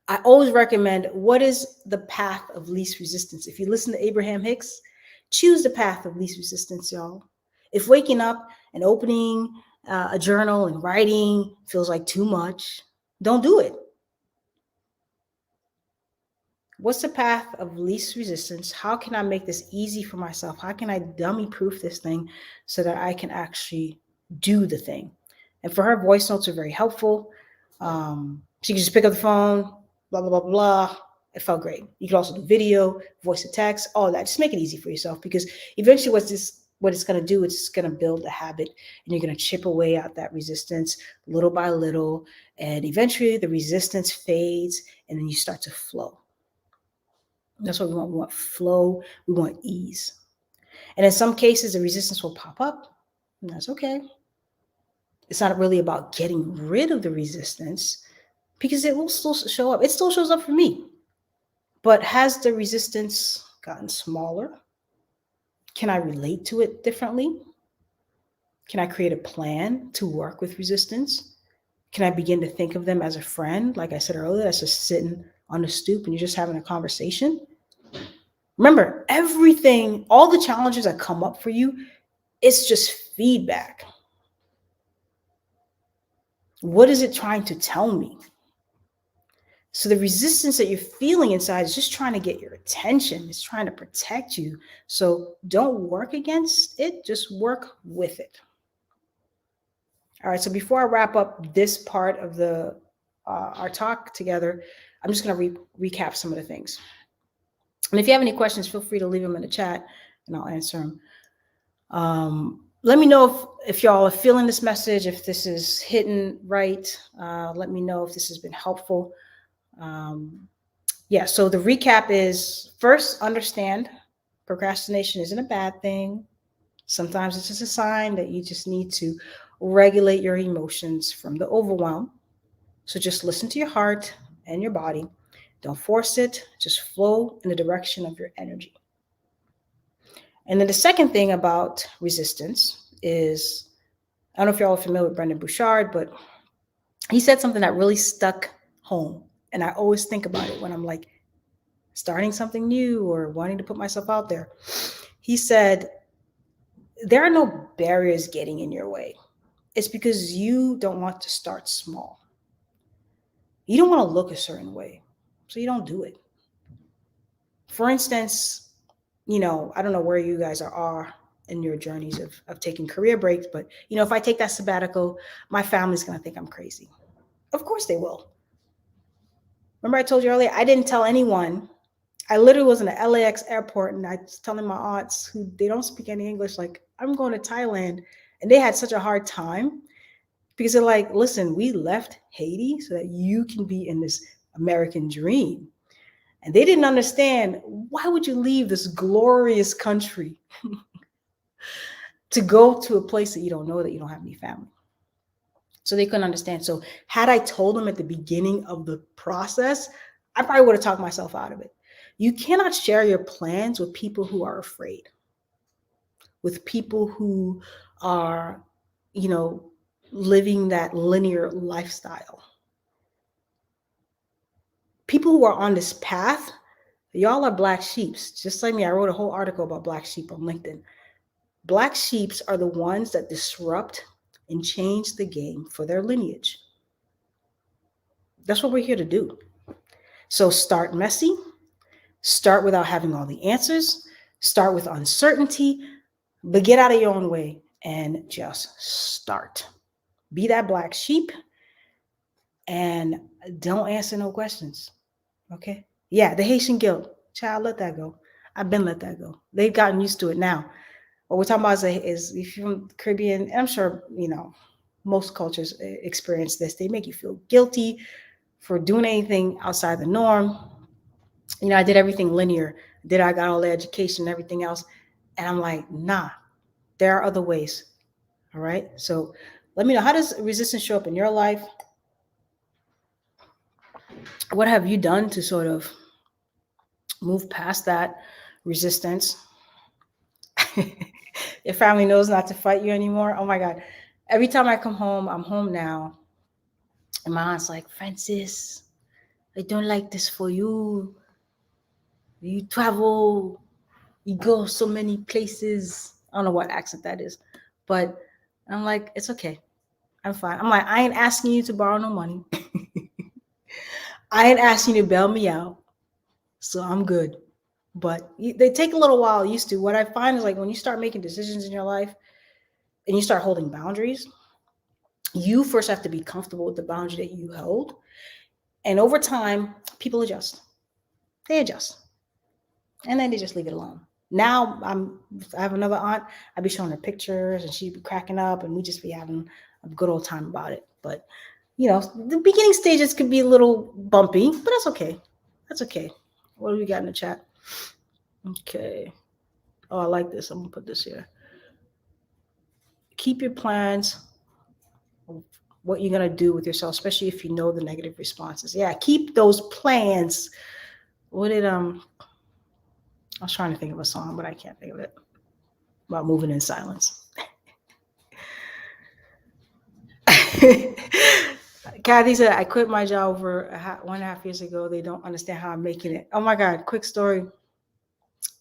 I always recommend what is the path of least resistance. If you listen to Abraham Hicks, choose the path of least resistance, y'all. If waking up and opening a journal and writing feels like too much, don't do it. What's the path of least resistance? How can I make this easy for myself? How can I dummy proof this thing so that I can actually do the thing? And for her, voice notes are very helpful. She can just pick up the phone, blah, blah, blah, blah. It felt great. You can also do video, voice to text, all that. Just make it easy for yourself because eventually what it's going to do, it's going to build a habit and you're going to chip away at that resistance little by little. And eventually the resistance fades and then you start to flow. That's what we want. We want flow. We want ease. And in some cases, the resistance will pop up. And that's okay. It's not really about getting rid of the resistance because it will still show up. It still shows up for me. But has the resistance gotten smaller? Can I relate to it differently? Can I create a plan to work with resistance? Can I begin to think of them as a friend? Like I said earlier, that's just sitting on the stoop and you're just having a conversation. Remember, everything, all the challenges that come up for you, it's just feedback. What is it trying to tell me? So the resistance that you're feeling inside is just trying to get your attention. It's trying to protect you. So don't work against it, just work with it. All right, so before I wrap up this part of our talk together, I'm just going to recap some of the things. And if you have any questions, feel free to leave them in the chat and I'll answer them. Let me know if y'all are feeling this message, if this is hitting right. Let me know if this has been helpful. So the recap is first, understand procrastination isn't a bad thing. Sometimes it's just a sign that you just need to regulate your emotions from the overwhelm. So just listen to your heart and your body. Don't force it. Just flow in the direction of your energy. And then the second thing about resistance is, I don't know if y'all are familiar with Brendon Burchard, but he said something that really stuck home. And I always think about it when I'm like starting something new or wanting to put myself out there. He said, there are no barriers getting in your way. It's because you don't want to start small. You don't want to look a certain way, so you don't do it. For instance, I don't know where you guys are in your journeys of taking career breaks, but if I take that sabbatical, my family's going to think I'm crazy. Of course they will. Remember I told you earlier, I didn't tell anyone. I literally was in the LAX airport and I was telling my aunts who they don't speak any English, like, I'm going to Thailand. And they had such a hard time because they're like, listen, we left Haiti so that you can be in this American dream. And they didn't understand, why would you leave this glorious country to go to a place that you don't know, that you don't have any family? So they couldn't understand. So had I told them at the beginning of the process, I probably would have talked myself out of it. You cannot share your plans with people who are afraid, with people who are, living that linear lifestyle. People who are on this path, y'all are black sheeps. Just like me, I wrote a whole article about black sheep on LinkedIn. Black sheeps are the ones that disrupt and change the game for their lineage. That's what we're here to do. So start messy, start without having all the answers, start with uncertainty, but get out of your own way and just start. Be that black sheep and don't answer no questions. Okay? Yeah, the Haitian guilt. Child, let that go. I've been let that go. They've gotten used to it now. What we're talking about is if you're from the Caribbean, I'm sure, most cultures experience this. They make you feel guilty for doing anything outside the norm. I did everything linear. I got all the education and everything else. And I'm like, nah, there are other ways. All right. So let me know, how does resistance show up in your life? What have you done to sort of move past that resistance? Your family knows not to fight you anymore. Oh my God. Every time I come home, I'm home now. And my aunt's like, Frantzces, I don't like this for you. You travel, you go so many places. I don't know what accent that is. But I'm like, it's okay. I'm fine. I'm like, I ain't asking you to borrow no money. I ain't asking you to bail me out. So I'm good. But they take a little while used to. What I find is like when you start making decisions in your life and you start holding boundaries, you first have to be comfortable with the boundary that you hold. And over time, people adjust. They adjust. And then they just leave it alone. Now I have another aunt. I'd be showing her pictures and she'd be cracking up and we just be having a good old time about it. But the beginning stages could be a little bumpy, but that's okay. That's okay. What do we got in the chat? Okay. Oh, I like this. I'm gonna put this here. Keep your plans, what you're gonna do with yourself, especially if you know the negative responses. Yeah, keep those plans. What did I was trying to think of a song, but I can't think of it. About moving in silence. Kathy said, I quit my job over 1.5 years ago. They don't understand how I'm making it. Oh my God, quick story.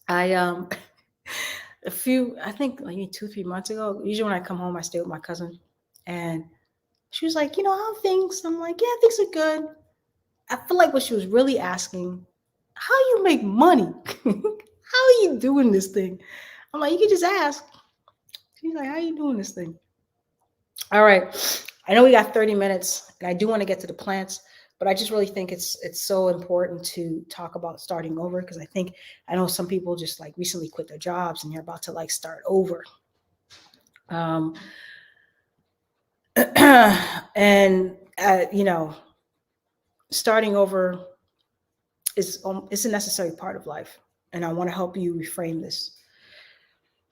I I think like 2-3 months ago, usually when I come home, I stay with my cousin. And she was like, how things? I'm like, yeah, things are good. I feel like what she was really asking, how you make money? How are you doing this thing? I'm like, you can just ask. She's like, how are you doing this thing? All right. I know we got 30 minutes and I do want to get to the plants, but I just really think it's so important to talk about starting over because I know some people just like recently quit their jobs and you're about to like start over. And starting over is a necessary part of life. And I want to help you reframe this.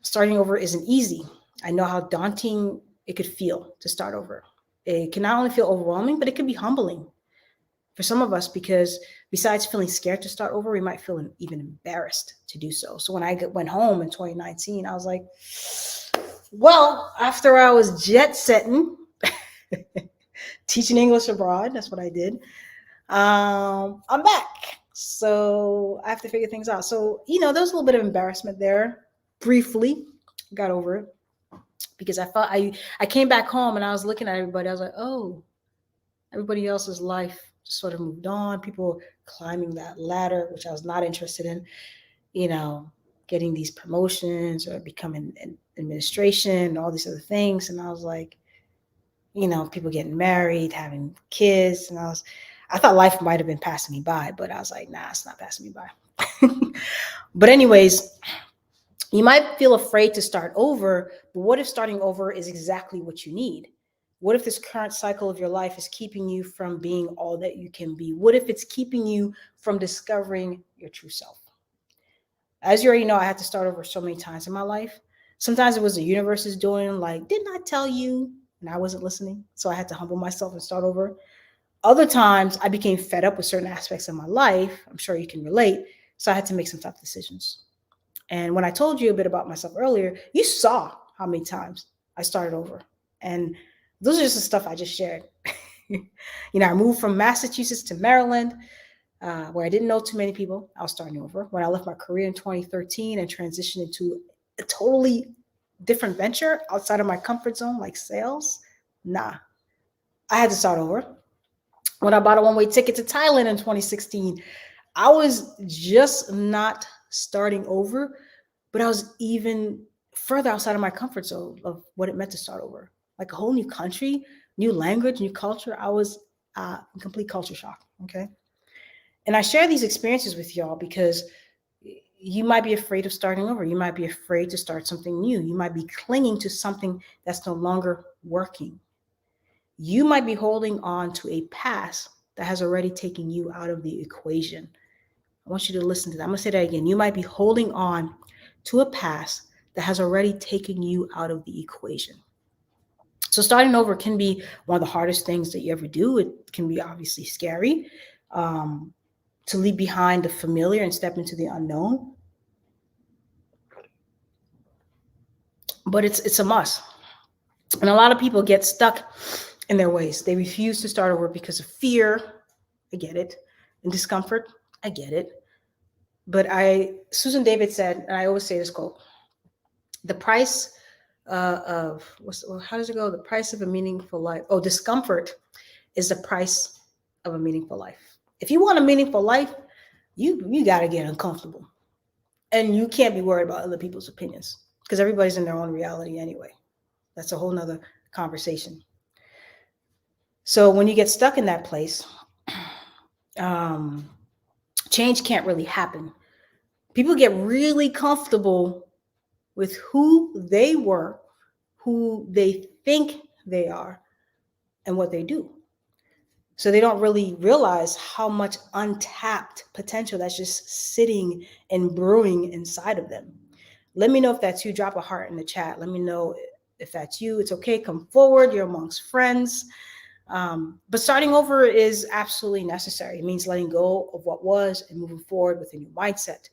Starting over isn't easy. I know how daunting it could feel to start over. It can not only feel overwhelming, but it can be humbling for some of us because besides feeling scared to start over, we might feel even embarrassed to do so. So when I went home in 2019, I was like, well, after I was jet setting, teaching English abroad, that's what I did. I'm back. So I have to figure things out. So, there was a little bit of embarrassment there. Briefly, got over it because I felt I came back home and I was looking at everybody. I was like, oh, everybody else's life just sort of moved on. People climbing that ladder, which I was not interested in, getting these promotions or becoming in administration and all these other things. And I was like, people getting married, having kids. And I thought life might have been passing me by, but I was like, nah, it's not passing me by. But anyways, you might feel afraid to start over, but what if starting over is exactly what you need? What if this current cycle of your life is keeping you from being all that you can be? What if it's keeping you from discovering your true self? As you already know, I had to start over so many times in my life. Sometimes it was the universe's doing, like, didn't I tell you? And I wasn't listening. So I had to humble myself and start over. Other times I became fed up with certain aspects of my life. I'm sure you can relate. So I had to make some tough decisions. And when I told you a bit about myself earlier, you saw how many times I started over. And those are just the stuff I just shared. I moved from Massachusetts to Maryland, where I didn't know too many people. I was starting over. When I left my career in 2013 and transitioned into a totally different venture outside of my comfort zone, like sales, Nah, I had to start over. When I bought a one-way ticket to Thailand in 2016, I was just not starting over, but I was even further outside of my comfort zone of what it meant to start over. Like a whole new country, new language, new culture. I was in complete culture shock. Okay. And I share these experiences with y'all because you might be afraid of starting over. You might be afraid to start something new. You might be clinging to something that's no longer working. You might be holding on to a past that has already taken you out of the equation. I want you to listen to that. I'm going to say that again. You might be holding on to a past that has already taken you out of the equation. So starting over can be one of the hardest things that you ever do. It can be obviously scary to leave behind the familiar and step into the unknown. But it's a must. And a lot of people get stuck in their ways. They refuse to start over because of fear. I get it. And discomfort. I get it. But Susan David said, and I always say this quote, the price how does it go? The price of a meaningful life. Oh, discomfort is the price of a meaningful life. If you want a meaningful life, you got to get uncomfortable. And you can't be worried about other people's opinions because everybody's in their own reality anyway. That's a whole nother conversation. So when you get stuck in that place, change can't really happen. People get really comfortable with who they were, who they think they are, and what they do. So they don't really realize how much untapped potential that's just sitting and brewing inside of them. Let me know if that's you. Drop a heart in the chat. Let me know if that's you. It's okay. Come forward. You're amongst friends. But starting over is absolutely necessary. It means letting go of what was and moving forward with a new mindset,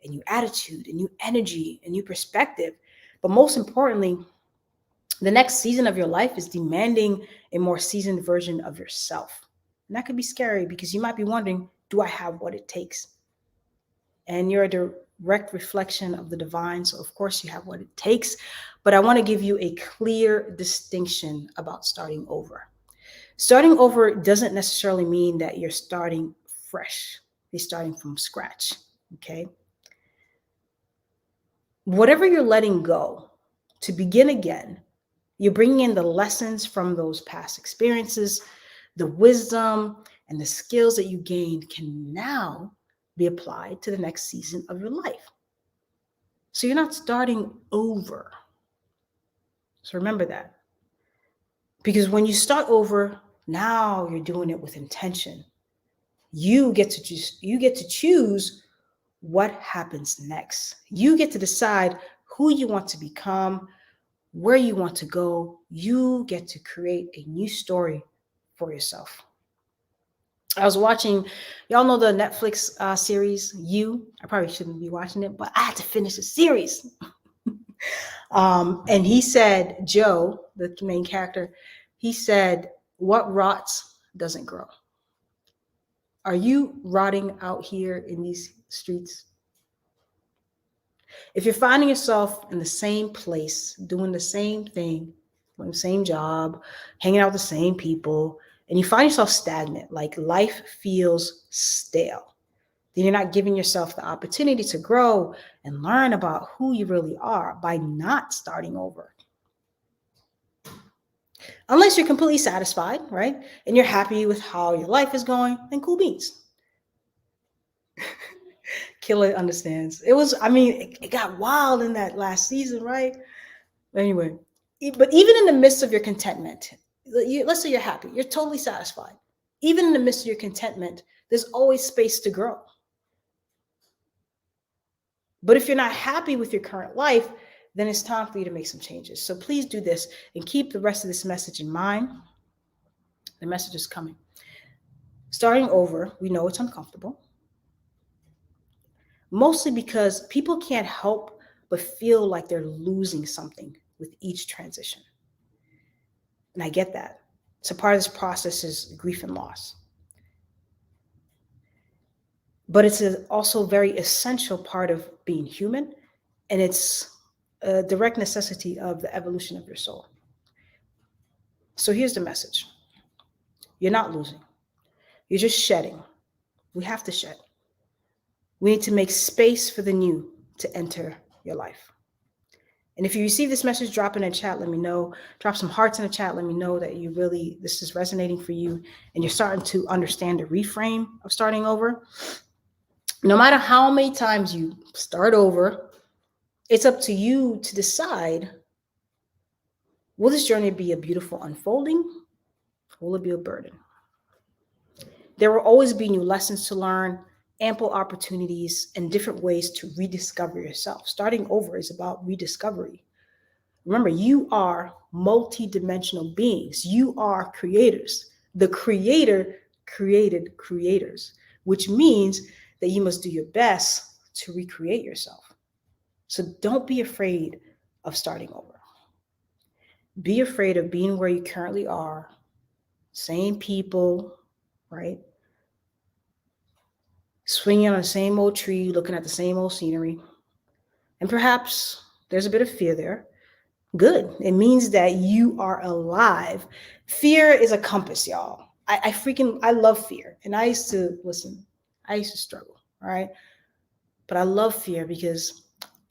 a new attitude, a new energy, a new perspective. But most importantly, the next season of your life is demanding a more seasoned version of yourself. And that could be scary because you might be wondering, do I have what it takes? And you're a direct reflection of the divine. So of course you have what it takes, but I want to give you a clear distinction about starting over. Starting over doesn't necessarily mean that you're starting fresh. You're starting from scratch, okay? Whatever you're letting go to begin again, you're bringing in the lessons from those past experiences, the wisdom and the skills that you gained can now be applied to the next season of your life. So you're not starting over. So remember that. Because when you start over, now you're doing it with intention. You get to choose what happens next. You get to decide who you want to become, where you want to go. You get to create a new story for yourself. I was watching, y'all know the Netflix series, You. I probably shouldn't be watching it, but I had to finish the series. And he said, Joe, the main character, he said, what rots doesn't grow. Are you rotting out here in these streets? If you're finding yourself in the same place, doing the same thing, doing the same job, hanging out with the same people, and you find yourself stagnant, like life feels stale, then you're not giving yourself the opportunity to grow and learn about who you really are by not starting over. Unless you're completely satisfied, right? And you're happy with how your life is going, then cool beans. Killer understands. It got wild in that last season, right? Anyway, but even in the midst of your contentment, let's say you're happy, you're totally satisfied. Even in the midst of your contentment, there's always space to grow. But if you're not happy with your current life, then it's time for you to make some changes. So please do this and keep the rest of this message in mind. The message is coming. Starting over, we know it's uncomfortable. Mostly because people can't help but feel like they're losing something with each transition. And I get that. So part of this process is grief and loss. But it's also a very essential part of being human, and it's a direct necessity of the evolution of your soul. So here's the message. You're not losing. You're just shedding. We have to shed. We need to make space for the new to enter your life. And if you receive this message, drop in a chat, let me know. Drop some hearts in the chat, let me know that this is resonating for you and you're starting to understand the reframe of starting over. No matter how many times you start over, it's up to you to decide, will this journey be a beautiful unfolding? Or will it be a burden? There will always be new lessons to learn, ample opportunities, and different ways to rediscover yourself. Starting over is about rediscovery. Remember, you are multi-dimensional beings. You are creators. The creator created creators, which means that you must do your best to recreate yourself. So don't be afraid of starting over. Be afraid of being where you currently are, same people, right? Swinging on the same old tree, looking at the same old scenery. And perhaps there's a bit of fear there. Good. It means that you are alive. Fear is a compass, y'all. I love fear. And I used to struggle, right? But I love fear because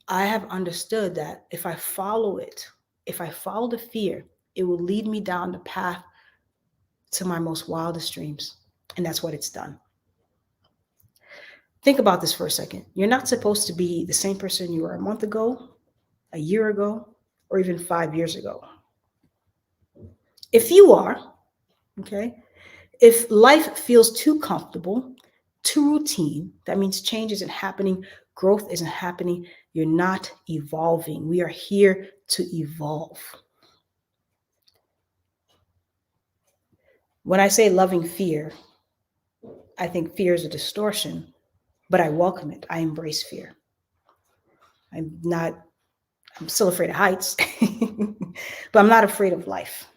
I have understood that if I follow it, if I follow the fear, it will lead me down the path to my most wildest dreams. And that's what it's done. Think about this for a second. You're not supposed to be the same person you were a month ago, a year ago, or even 5 years ago. If you are, okay, if life feels too comfortable, too routine, that means change isn't happening, growth isn't happening, you're not evolving. We are here to evolve. When I say loving fear, I think fear is a distortion, but I welcome it. I embrace fear. I'm still afraid of heights, but I'm not afraid of life.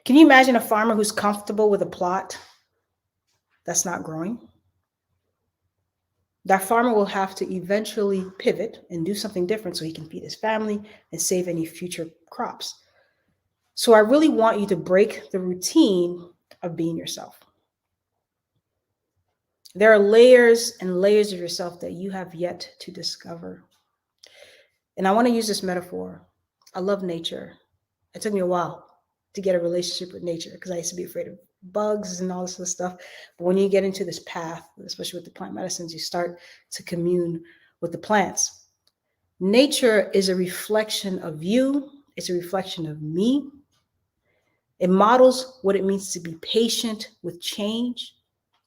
Can you imagine a farmer who's comfortable with a plot that's not growing? That farmer will have to eventually pivot and do something different so he can feed his family and save any future crops. So I really want you to break the routine of being yourself. There are layers and layers of yourself that you have yet to discover. And I want to use this metaphor. I love nature. It took me a while to get a relationship with nature because I used to be afraid of bugs and all this other stuff. But when you get into this path, especially with the plant medicines, you start to commune with the plants. Nature is a reflection of you. It's a reflection of me. It models what it means to be patient with change,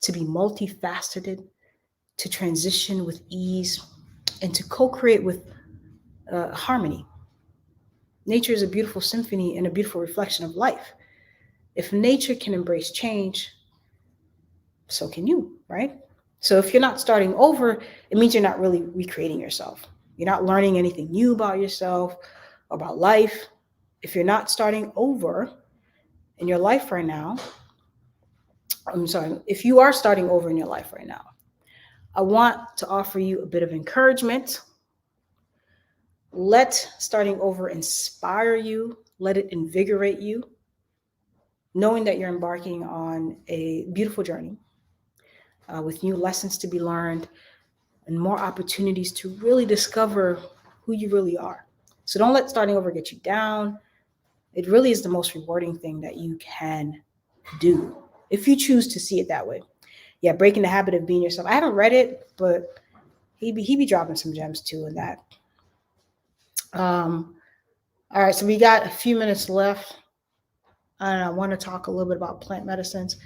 to be multifaceted, to transition with ease, and to co-create with harmony. Nature is a beautiful symphony and a beautiful reflection of life. If nature can embrace change, so can you, right? So if you're not starting over, it means you're not really recreating yourself. You're not learning anything new about yourself, about life. If you're not starting over in your life right now, if you are starting over in your life right now, I want to offer you a bit of encouragement. Let starting over inspire you. Let it invigorate you, knowing that you're embarking on a beautiful journey with new lessons to be learned and more opportunities to really discover who you really are. So don't let starting over get you down. It really is the most rewarding thing that you can do if you choose to see it that way. Yeah, breaking the habit of being yourself. I haven't read it, but he be dropping some gems too in that. All right, so we got a few minutes left. And I want to talk a little bit about plant medicines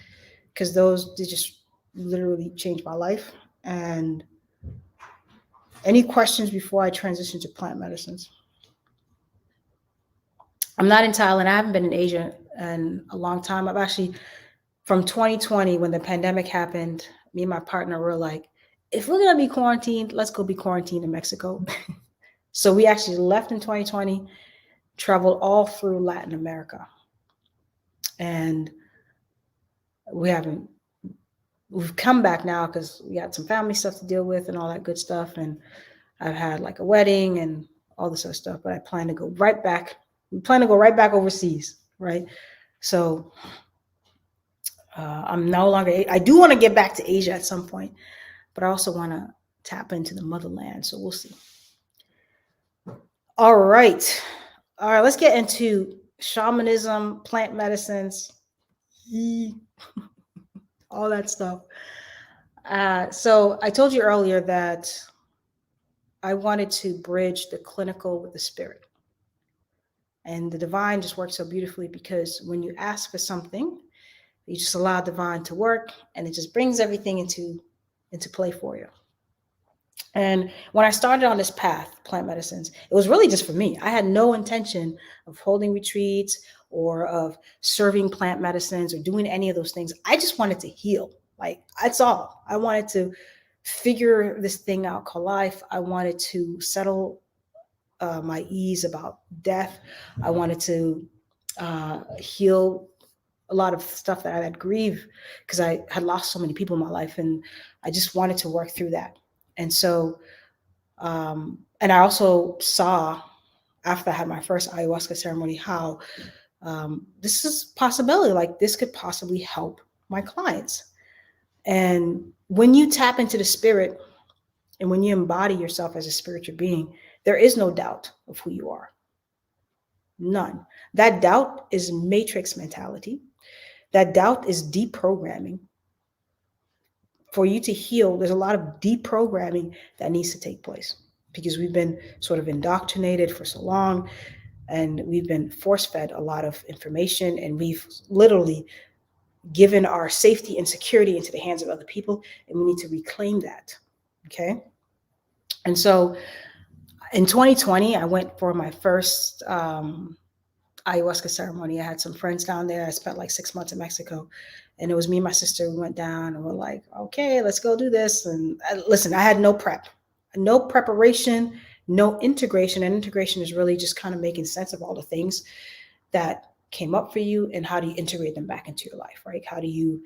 because they just literally changed my life. And any questions before I transition to plant medicines? I'm not in Thailand. I haven't been in Asia in a long time. I've actually, from 2020, when the pandemic happened, me and my partner were like, if we're going to be quarantined, let's go be quarantined in Mexico. So we actually left in 2020, traveled all through Latin America. And we've come back now because we got some family stuff to deal with and all that good stuff. And I've had like a wedding and all this other stuff, but I plan to go right back We plan to go right back overseas, right? So I'm no longer, I do want to get back to Asia at some point, but I also want to tap into the motherland. So we'll see. All right. All right. Let's get into shamanism, plant medicines, all that stuff. So I told you earlier that I wanted to bridge the clinical with the spirit. And the divine just works so beautifully because when you ask for something, you just allow divine to work and it just brings everything into play for you. And when I started on this path, plant medicines, it was really just for me. I had no intention of holding retreats or of serving plant medicines or doing any of those things. I just wanted to heal. Like, that's all. I wanted to figure this thing out called life. I wanted to settle my ease about death. I wanted to heal a lot of stuff that I had grieved because I had lost so many people in my life, and I just wanted to work through that. And so, and I also saw after I had my first ayahuasca ceremony how this is a possibility. Like, this could possibly help my clients. And when you tap into the spirit and when you embody yourself as a spiritual being, there is no doubt of who you are. None. That doubt is matrix mentality. That doubt is deprogramming. For you to heal, there's a lot of deprogramming that needs to take place because we've been sort of indoctrinated for so long, and we've been force-fed a lot of information, and we've literally given our safety and security into the hands of other people, and we need to reclaim that. Okay. And so in 2020, I went for my first ayahuasca ceremony. I had some friends down there. I spent like 6 months in Mexico, and it was me and my sister. We went down and we're like, okay, let's go do this. And listen, I had no preparation, no integration. And integration is really just kind of making sense of all the things that came up for you and how do you integrate them back into your life, right? How do you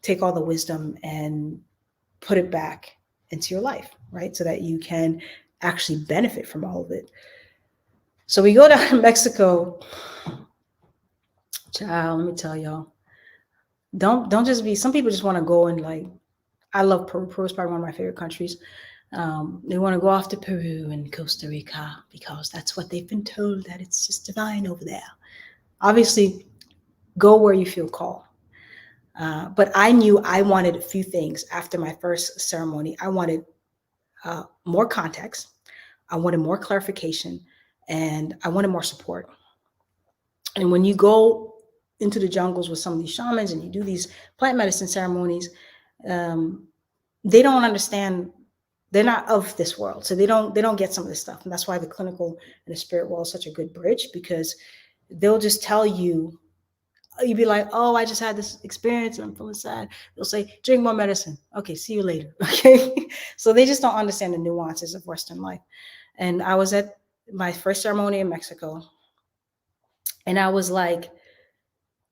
take all the wisdom and put it back into your life, right? So that you can actually benefit from all of it. So we go down to Mexico. Child, let me tell y'all, don't just be, some people just want to go and like, I love Peru. Peru is probably one of my favorite countries. They want to go off to Peru and Costa Rica because that's what they've been told, that it's just divine over there. Obviously, go where you feel called. But I knew I wanted a few things after my first ceremony. I wanted more context. I wanted more clarification, and I wanted more support. And when you go into the jungles with some of these shamans and you do these plant medicine ceremonies, they don't understand. They're not of this world, so they don't get some of this stuff. And that's why the clinical and the spirit world is such a good bridge, because they'll just tell you, you'd be like, oh, I just had this experience and I'm feeling sad. They'll say, drink more medicine. Okay, see you later. Okay. So they just don't understand the nuances of Western life. And I was at my first ceremony in Mexico, and I was like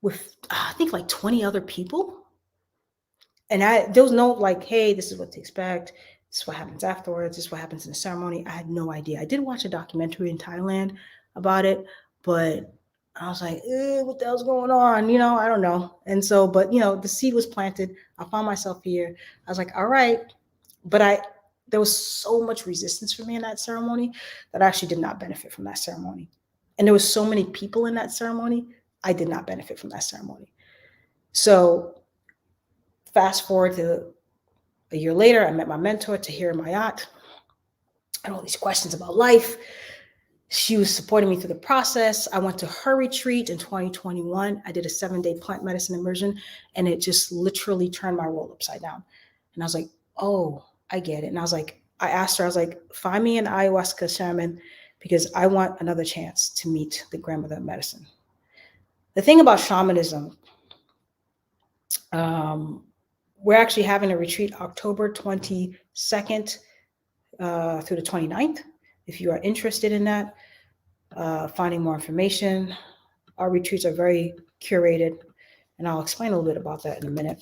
with, I think like 20 other people. And there was no like, hey, this is what to expect. This is what happens afterwards. This is what happens in the ceremony. I had no idea. I did watch a documentary in Thailand about it, but I was like, what the hell's going on? You know, I don't know. And so, but you know, the seed was planted. I found myself here. I was like, all right. But there was so much resistance for me in that ceremony that I actually did not benefit from that ceremony. And there was so many people in that ceremony, I did not benefit from that ceremony. So fast forward to a year later, I met my mentor, Tahira Mayat, and all these questions about life. She was supporting me through the process. I went to her retreat in 2021. I did a 7-day plant medicine immersion, and it just literally turned my world upside down. And I was like, oh, I get it. And I asked her, I was like, find me an ayahuasca shaman because I want another chance to meet the grandmother of medicine. The thing about shamanism, we're actually having a retreat October 22nd through the 29th. If you are interested in that, finding more information, our retreats are very curated, and I'll explain a little bit about that in a minute.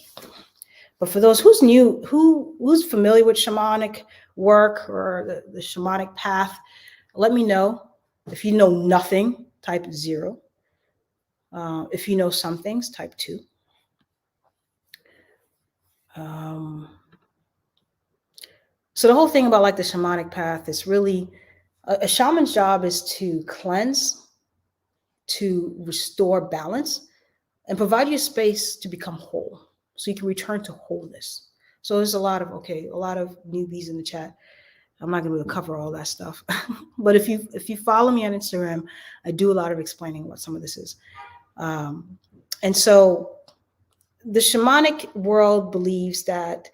But for those who's new, who's familiar with shamanic work or the shamanic path, let me know. If you know nothing, type 0. If you know some things, type 2. So the whole thing about like the shamanic path is really a shaman's job is to cleanse, to restore balance, and provide you space to become whole, so you can return to wholeness. So there's a lot of newbies in the chat. I'm not going to cover all that stuff, but if you follow me on Instagram, I do a lot of explaining what some of this is. And so the shamanic world believes that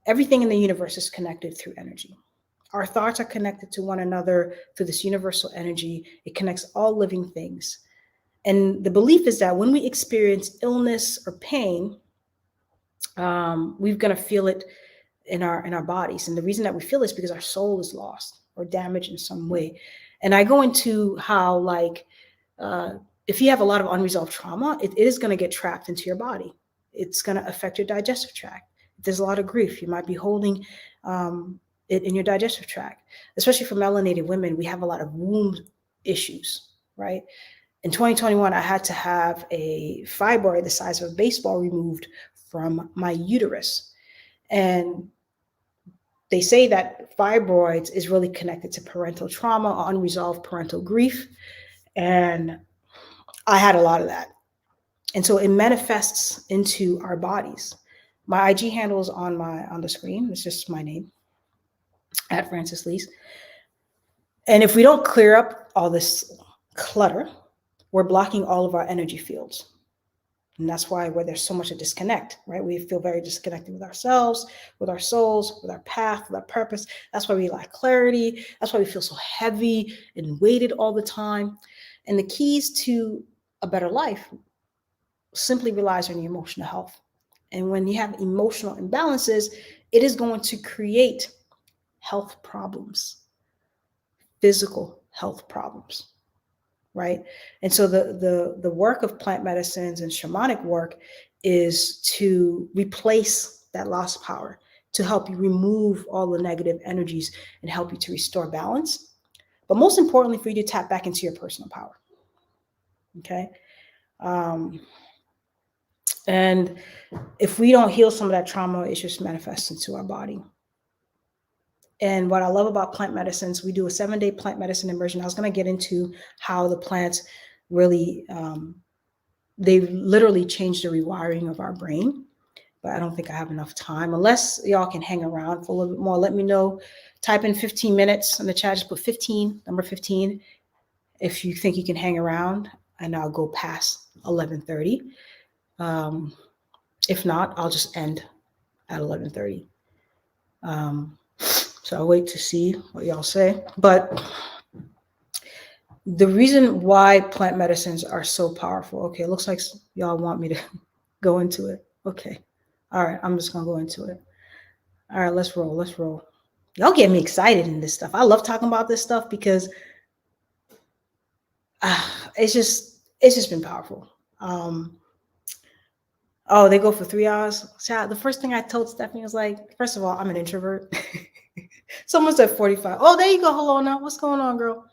everything in the universe is connected through energy. Our thoughts are connected to one another through this universal energy. It connects all living things. And the belief is that when we experience illness or pain, we're going to feel it in our bodies. And the reason that we feel this is because our soul is lost or damaged in some way. And I go into how, like, if you have a lot of unresolved trauma, it is going to get trapped into your body. It's going to affect your digestive tract. If there's a lot of grief, you might be holding it in your digestive tract. Especially for melanated women, we have a lot of womb issues, right? In 2021, I had to have a fibroid the size of a baseball removed from my uterus. And they say that fibroids is really connected to parental trauma or unresolved parental grief. And I had a lot of that. And so it manifests into our bodies. My IG handle is on the screen. It's just my name, at Frantzces. And if we don't clear up all this clutter, we're blocking all of our energy fields. And that's why where there's so much of disconnect, right? We feel very disconnected with ourselves, with our souls, with our path, with our purpose. That's why we lack clarity. That's why we feel so heavy and weighted all the time. And the keys to a better life simply relies on your emotional health. And when you have emotional imbalances, it is going to create health problems, physical health problems. Right. And so the work of plant medicines and shamanic work is to replace that lost power, to help you remove all the negative energies and help you to restore balance. But most importantly, for you to tap back into your personal power. Okay. And if we don't heal some of that trauma, it just manifests into our body. And what I love about plant medicines, we do a 7-day plant medicine immersion. I was going to get into how the plants really, they literally change the rewiring of our brain, but I don't think I have enough time. Unless y'all can hang around for a little bit more, let me know. Type in 15 minutes in the chat, just put 15, number 15, if you think you can hang around, and I'll go past 11:30. If not, I'll just end at 11:30. So I'll wait to see what y'all say. But the reason why plant medicines are so powerful, okay, it looks like y'all want me to go into it. Okay. All right, I'm just going to go into it. All right, let's roll. Y'all get me excited in this stuff. I love talking about this stuff because it's just been powerful. Oh, they go for 3 hours. So the first thing I told Stephanie was like, first of all, I'm an introvert. Someone said 45. Oh, there you go. Hello now. What's going on, girl?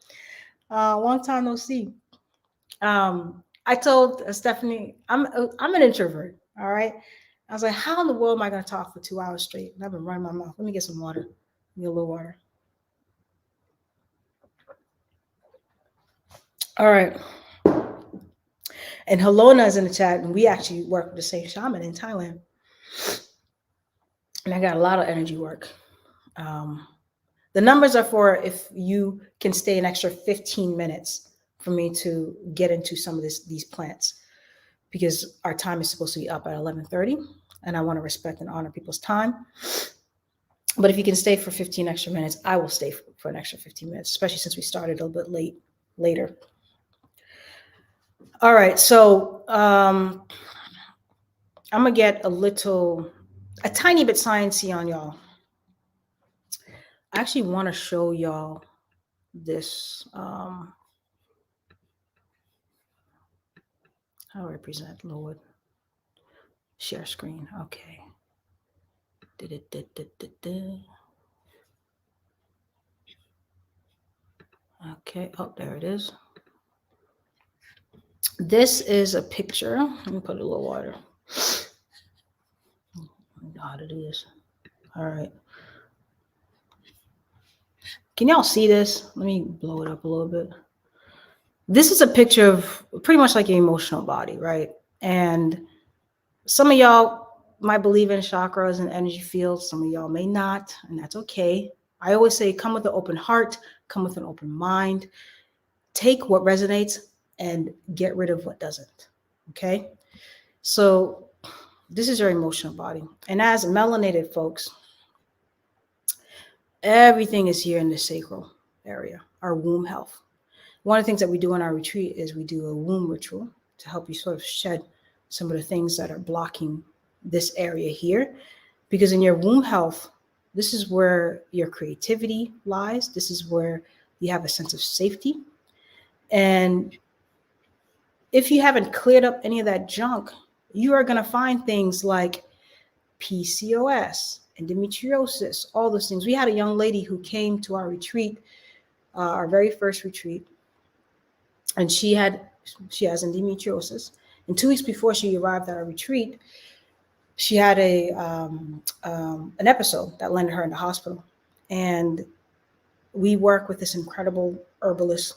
Long time no see. I told Stephanie, I'm an introvert. All right. I was like, how in the world am I going to talk for 2 hours straight? And I've been running my mouth. Let me get some water. Get a little water. All right. And Helona is in the chat, and we actually work with the same shaman in Thailand. And I got a lot of energy work. The numbers are for if you can stay an extra 15 minutes for me to get into some of these plants, because our time is supposed to be up at 11:30, and I want to respect and honor people's time. But if you can stay for 15 extra minutes, I will stay for an extra 15 minutes, especially since we started a little bit later. All right, so I'm gonna get a tiny bit sciencey on y'all. I actually want to show y'all this. How do I present, Lord? Share screen. Okay. Okay. Oh, there it is. This is a picture. Let me put a little water. I don't know how to do this. All right. Can y'all see this? Let me blow it up a little bit. This is a picture of pretty much like your emotional body, right? And some of y'all might believe in chakras and energy fields. Some of y'all may not, and that's okay. I always say come with an open heart, come with an open mind, take what resonates and get rid of what doesn't. Okay? So this is your emotional body. And as melanated folks, everything is here in the sacral area, our womb health. One of the things that we do in our retreat is we do a womb ritual to help you sort of shed some of the things that are blocking this area here. Because in your womb health, this is where your creativity lies. This is where you have a sense of safety. And if you haven't cleared up any of that junk, you are going to find things like PCOS, endometriosis, all those things. We had a young lady who came to our retreat, our very first retreat, and she has endometriosis. And 2 weeks before she arrived at our retreat, she had an episode that landed her in the hospital. And we work with this incredible herbalist,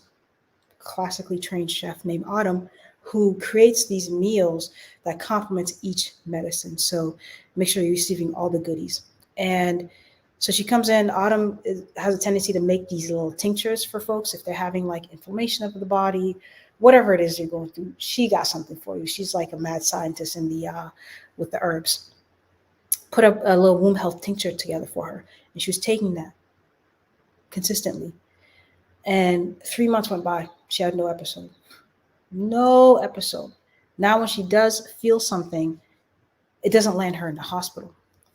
classically trained chef named Autumn, who creates these meals that complements each medicine. So make sure you're receiving all the goodies. And so she comes in. Autumn has a tendency to make these little tinctures for folks if they're having like inflammation of the body, whatever it is you're going through. She got something for you. She's like a mad scientist in the with the herbs. Put a little womb health tincture together for her, and she was taking that consistently. And 3 months went by. She had no episode. No episode. Now, when she does feel something, it doesn't land her in the hospital.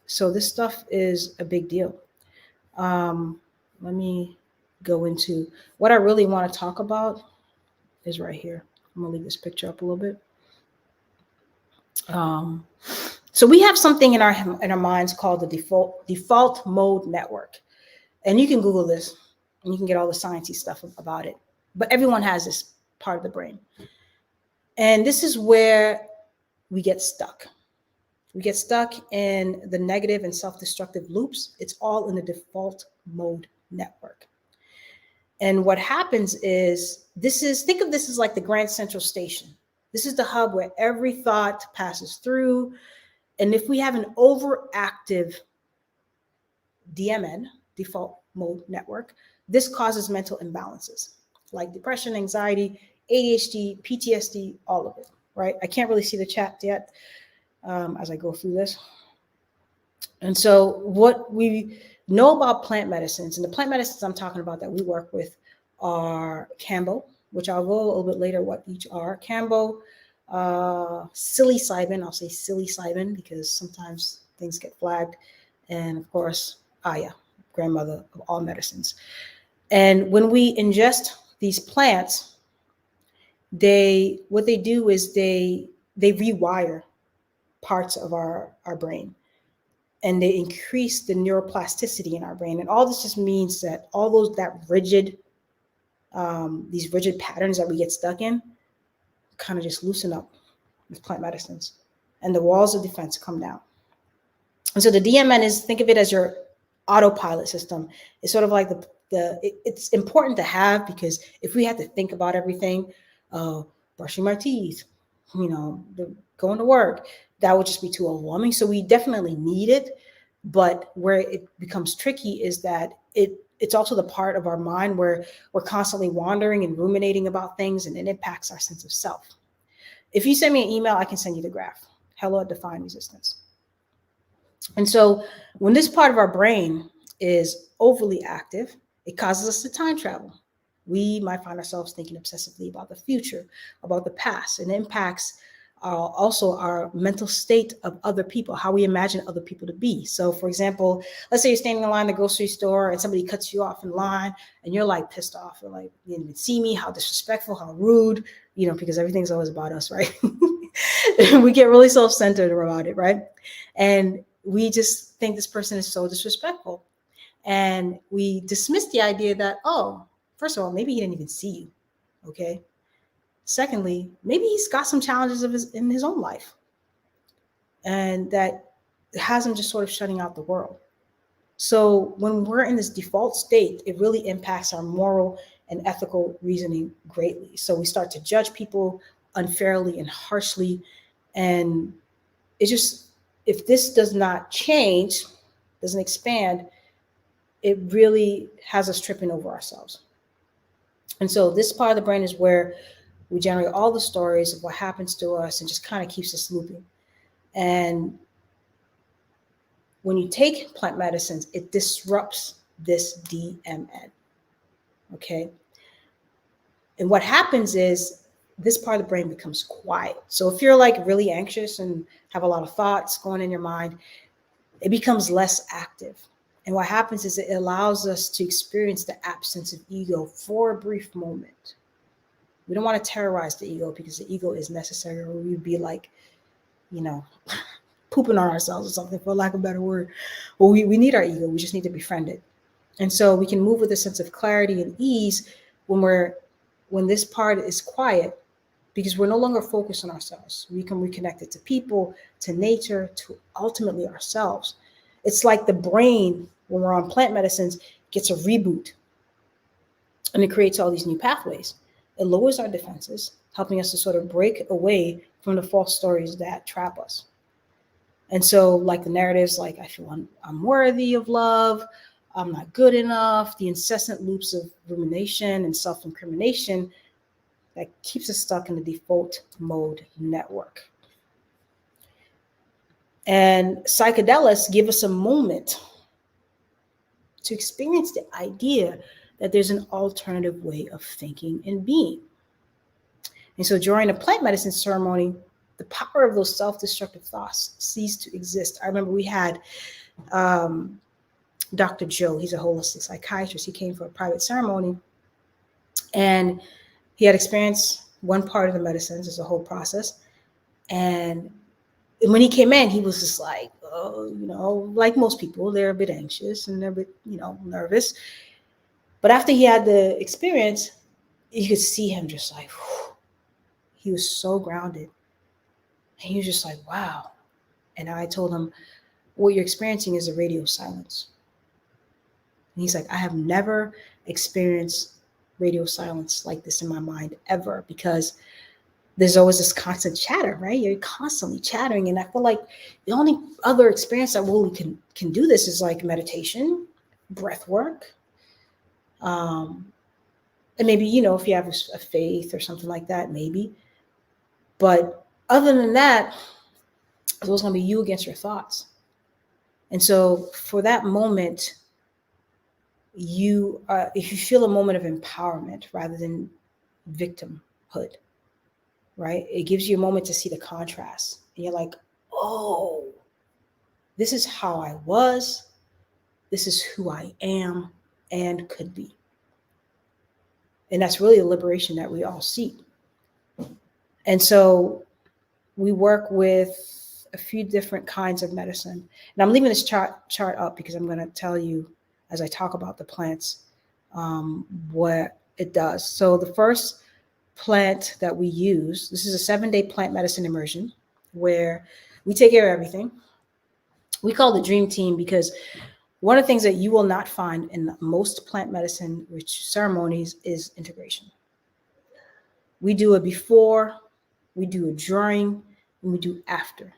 So this stuff is a big deal. Let me go into what I really want to talk about is right here. I'm gonna leave this picture up a little bit. So we have something in our minds called the default mode network, and you can Google this and you can get all the sciencey stuff about it. But everyone has this part of the brain, and this is where we get stuck. We get stuck in the negative and self-destructive loops. It's all in the default mode network. And what happens is think of this as like the Grand Central Station. This is the hub where every thought passes through. And if we have an overactive DMN, default mode network, this causes mental imbalances like depression, anxiety, ADHD, PTSD, all of it, right? I can't really see the chat yet as I go through this. And so what we know about plant medicines, and the plant medicines I'm talking about that we work with are Cambo, which I'll go a little bit later what each are. Cambo, psilocybin, I'll say psilocybin because sometimes things get flagged. And of course, Aya, grandmother of all medicines. And when we ingest these plants, what they do is they rewire parts of our brain, and they increase the neuroplasticity in our brain. And all this just means that these rigid patterns that we get stuck in kind of just loosen up with plant medicines, and the walls of defense come down. And so the DMN think of it as your autopilot system. It's sort of like it's important to have, because if we had to think about everything, brushing my teeth, going to work, that would just be too overwhelming. So we definitely need it. But where it becomes tricky is that it's also the part of our mind where we're constantly wandering and ruminating about things, and it impacts our sense of self. If you send me an email, I can send you the graph. Hello at Defying Resistance. And so when this part of our brain is overly active, it causes us to time travel. We might find ourselves thinking obsessively about the future, about the past, and it impacts also our mental state of other people, how we imagine other people to be. So for example, let's say you're standing in line at the grocery store and somebody cuts you off in line and you're like pissed off. You're like, you didn't even see me, how disrespectful, how rude, because everything's always about us, right? We get really self-centered about it, right? And we just think this person is so disrespectful. And we dismiss the idea that, oh, first of all, maybe he didn't even see you, okay? Secondly, maybe he's got some challenges in his own life, and that has him just sort of shutting out the world. So when we're in this default state, it really impacts our moral and ethical reasoning greatly. So we start to judge people unfairly and harshly. And it just, if this does not change, doesn't expand, it really has us tripping over ourselves. And so this part of the brain is where we generate all the stories of what happens to us and just kind of keeps us looping. And when you take plant medicines, it disrupts this DMN. Okay. And what happens is this part of the brain becomes quiet. So if you're like really anxious and have a lot of thoughts going in your mind, it becomes less active. And what happens is it allows us to experience the absence of ego for a brief moment. We don't want to terrorize the ego because the ego is necessary, or we'd be like, pooping on ourselves or something, for lack of a better word. Well, we need our ego. We just need to befriend it. And so we can move with a sense of clarity and ease when this part is quiet, because we're no longer focused on ourselves. We can reconnect it to people, to nature, to ultimately ourselves. It's like the brain, when we're on plant medicines, gets a reboot, and it creates all these new pathways. It lowers our defenses, helping us to sort of break away from the false stories that trap us. And so like the narratives, like I feel unworthy of love, I'm not good enough, the incessant loops of rumination and self-incrimination that keeps us stuck in the default mode network. And psychedelics give us a moment to experience the idea that there's an alternative way of thinking and being. And so during a plant medicine ceremony, the power of those self-destructive thoughts cease to exist. I remember we had Dr. Joe, he's a holistic psychiatrist. He came for a private ceremony, and he had experienced one part of the medicines as a whole process. And when he came in, he was just like, like most people, they're a bit anxious and they're a bit, nervous. But after he had the experience, you could see him just like, whew, he was so grounded. And he was just like, wow. And I told him, what you're experiencing is a radio silence. And he's like, I have never experienced radio silence like this in my mind ever, because there's always this constant chatter, right? You're constantly chattering. And I feel like the only other experience that really can do this is like meditation, breath work. And maybe, if you have a faith or something like that, maybe. But other than that, it's always going to be you against your thoughts. And so for that moment, if you feel a moment of empowerment rather than victimhood, right? It gives you a moment to see the contrast. And you're like, oh, this is how I was. This is who I am and could be. And that's really a liberation that we all seek. And so we work with a few different kinds of medicine. And I'm leaving this chart up because I'm going to tell you, as I talk about the plants, what it does. So the first plant that we use, this is a 7-day plant medicine immersion where we take care of everything. We call it the dream team because one of the things that you will not find in most plant medicine rich ceremonies is integration. We do a before, we do a during, and we do after.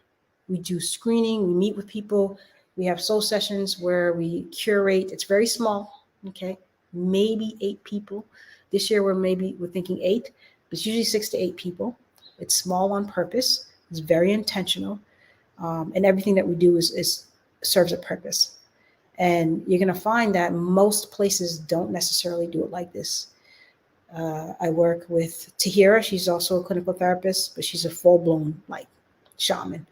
We do screening, we meet with people, we have soul sessions where we curate. It's very small, okay? Maybe 8 people. This year we're thinking 8, but it's usually 6 to 8 people. It's small on purpose. It's very intentional. And everything that we do is serves a purpose. And you're going to find that most places don't necessarily do it like this. I work with Tahira. She's also a clinical therapist, but she's a full-blown shaman.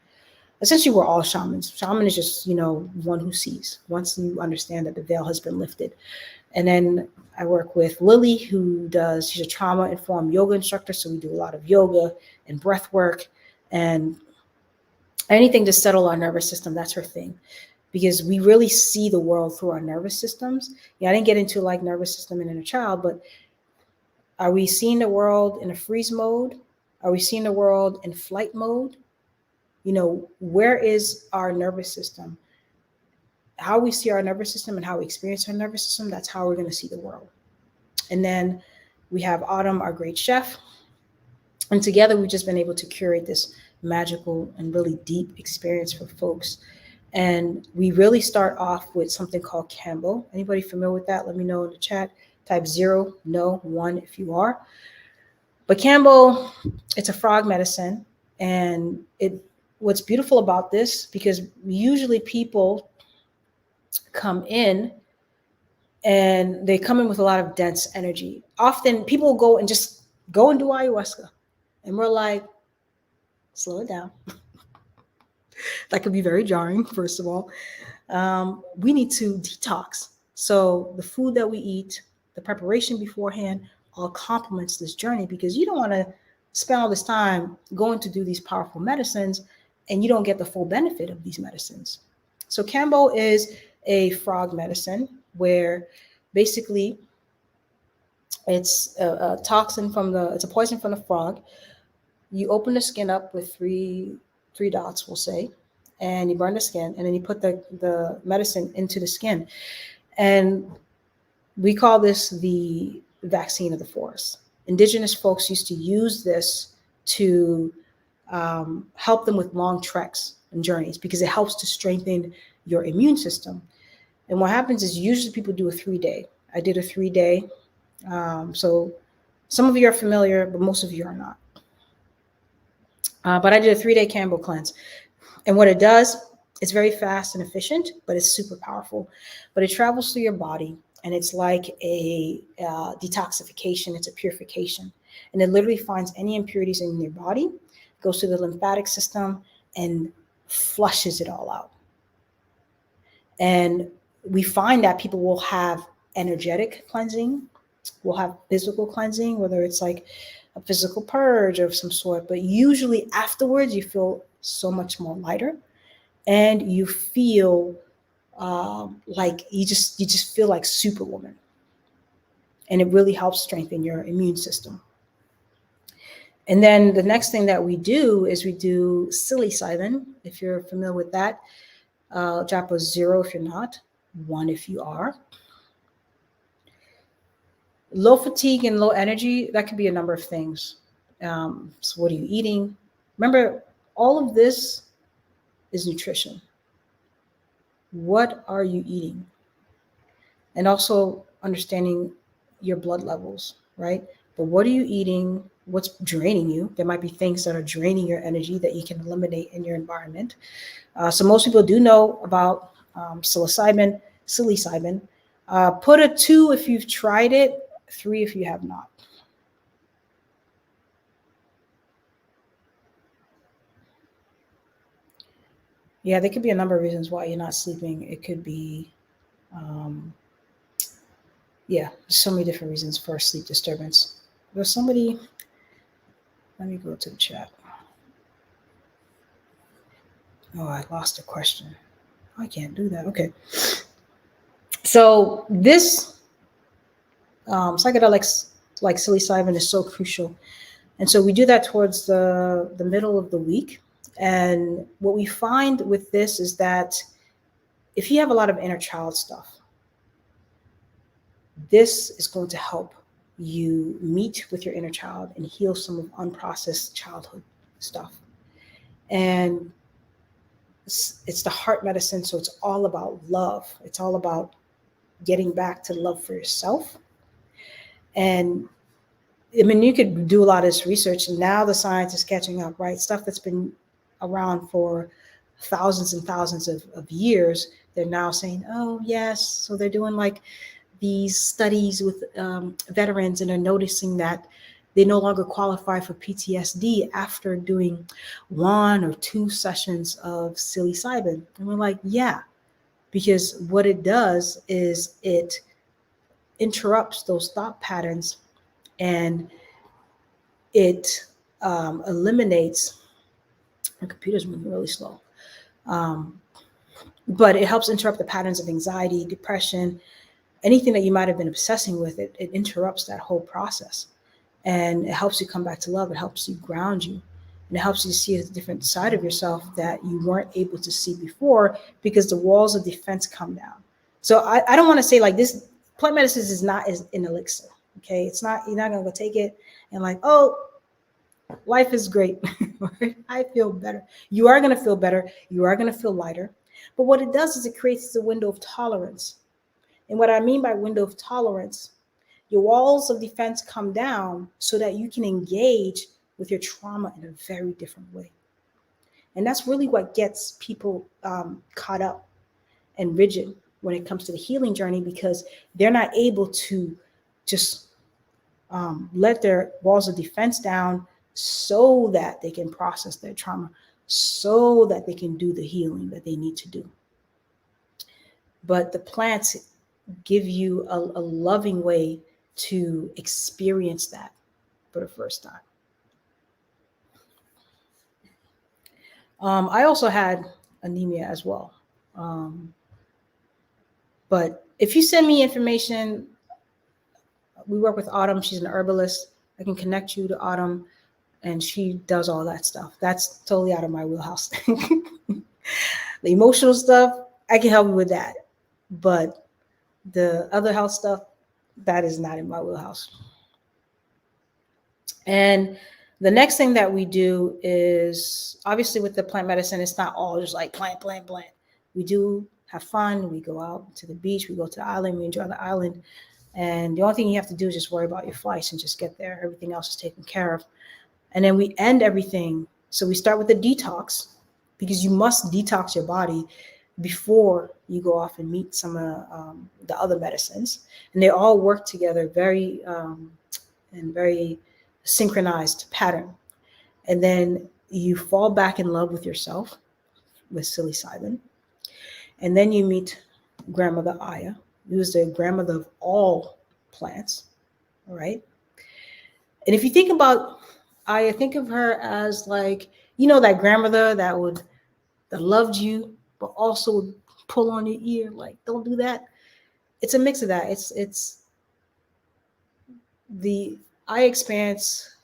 Essentially, we're all shamans. Shaman is just, one who sees once you understand that the veil has been lifted. And then I work with Lily, she's a trauma-informed yoga instructor. So we do a lot of yoga and breath work and anything to settle our nervous system. That's her thing, because we really see the world through our nervous systems. I didn't get into nervous system and inner child, but Are we seeing the world in a freeze mode? Are we seeing the world in flight mode? Where is our nervous system? How we see our nervous system and how we experience our nervous system, that's how we're going to see the world. And then we have Autumn, our great chef. And together we've just been able to curate this magical and really deep experience for folks. And we really start off with something called Campbell. Anybody familiar with that? Let me know in the chat. Type 0, no, 1 if you are. But Campbell, it's a frog medicine. And what's beautiful about this, because usually people come in and they come in with a lot of dense energy. Often people go and just go and do ayahuasca. And we're like, slow it down. That could be very jarring, first of all. We need to detox. So the food that we eat, the preparation beforehand, all complements this journey, because you don't want to spend all this time going to do these powerful medicines and you don't get the full benefit of these medicines. So Campbell is a frog medicine where basically it's a toxin it's a poison from the frog. You open the skin up with three dots, we'll say, and you burn the skin, and then you put the medicine into the skin. And we call this the vaccine of the forest. Indigenous folks used to use this to help them with long treks and journeys, because it helps to strengthen your immune system. And what happens is usually people do a 3-day. I did a 3-day. So some of you are familiar, but most of you are not. But I did a 3-day Campbell cleanse. And what it does, it's very fast and efficient, but it's super powerful. But it travels through your body, and it's like a detoxification. It's a purification. And it literally finds any impurities in your body, goes to the lymphatic system, and flushes it all out. And we find that people will have energetic cleansing, will have physical cleansing, whether it's like a physical purge of some sort, but usually afterwards you feel so much more lighter, and you feel like you just feel like Superwoman, and it really helps strengthen your immune system. And then the next thing that we do is we do psilocybin. If you're familiar with that, drop a 0 if you're not, 1 if you are. Low fatigue and low energy, that could be a number of things. So what are you eating? Remember, all of this is nutrition. What are you eating? And also understanding your blood levels, right? But what are you eating? What's draining you? There might be things that are draining your energy that you can eliminate in your environment. So most people do know about psilocybin. Put a 2 if you've tried it, 3 if you have not. Yeah, there could be a number of reasons why you're not sleeping. It could be, so many different reasons for sleep disturbance. There's somebody, let me go to the chat. Oh, I lost a question. I can't do that. Okay. So this psychedelics like psilocybin is so crucial. And so we do that towards the middle of the week. And what we find with this is that if you have a lot of inner child stuff, this is going to help you meet with your inner child and heal some of unprocessed childhood stuff. And it's the heart medicine, so it's all about love. It's all about getting back to love for yourself. And I mean, you could do a lot of this research, and now the science is catching up, right? Stuff that's been around for thousands and thousands of years, they're now saying, oh, yes. So they're doing like these studies with veterans, and they're noticing that they no longer qualify for PTSD after doing 1 or 2 sessions of psilocybin. And we're like, yeah, because what it does is it interrupts those thought patterns, and it eliminates, my computer's moving really slow, but it helps interrupt the patterns of anxiety, depression, anything that you might have been obsessing with. It interrupts that whole process. And it helps you come back to love. It helps you ground you. And it helps you see a different side of yourself that you weren't able to see before because the walls of defense come down. So I don't want to say like this, plant medicine is not as an elixir. Okay. It's not, you're not going to go take it and like, oh, life is great. I feel better. You are going to feel better. You are going to feel lighter. But what it does is it creates a window of tolerance. And what I mean by window of tolerance, your walls of defense come down so that you can engage with your trauma in a very different way. And that's really what gets people caught up and rigid when it comes to the healing journey, because they're not able to just let their walls of defense down so that they can process their trauma, so that they can do the healing that they need to do. But the plants give you a loving way to experience that for the first time. I also had anemia as well. But if you send me information, we work with Autumn. She's an herbalist. I can connect you to Autumn, and she does all that stuff. That's totally out of my wheelhouse. The emotional stuff, I can help you with that. But the other health stuff, that is not in my wheelhouse. And the next thing that we do is, obviously with the plant medicine, it's not all just like plant. We do have fun. We go out to the beach. We go to the island. We enjoy the island. And the only thing you have to do is just worry about your flights and just get there. Everything else is taken care of. And then we end everything. So we start with the detox, because you must detox your body before you go off and meet some of the other medicines. And they all work together very in very synchronized pattern. And then you fall back in love with yourself with psilocybin. And then you meet grandmother Aya, who is the grandmother of all plants. All right. And if you think about Aya, think of her as like, you know, that grandmother that loved you, but also would pull on your ear, like, don't do that. It's a mix of that. It's the Aya experience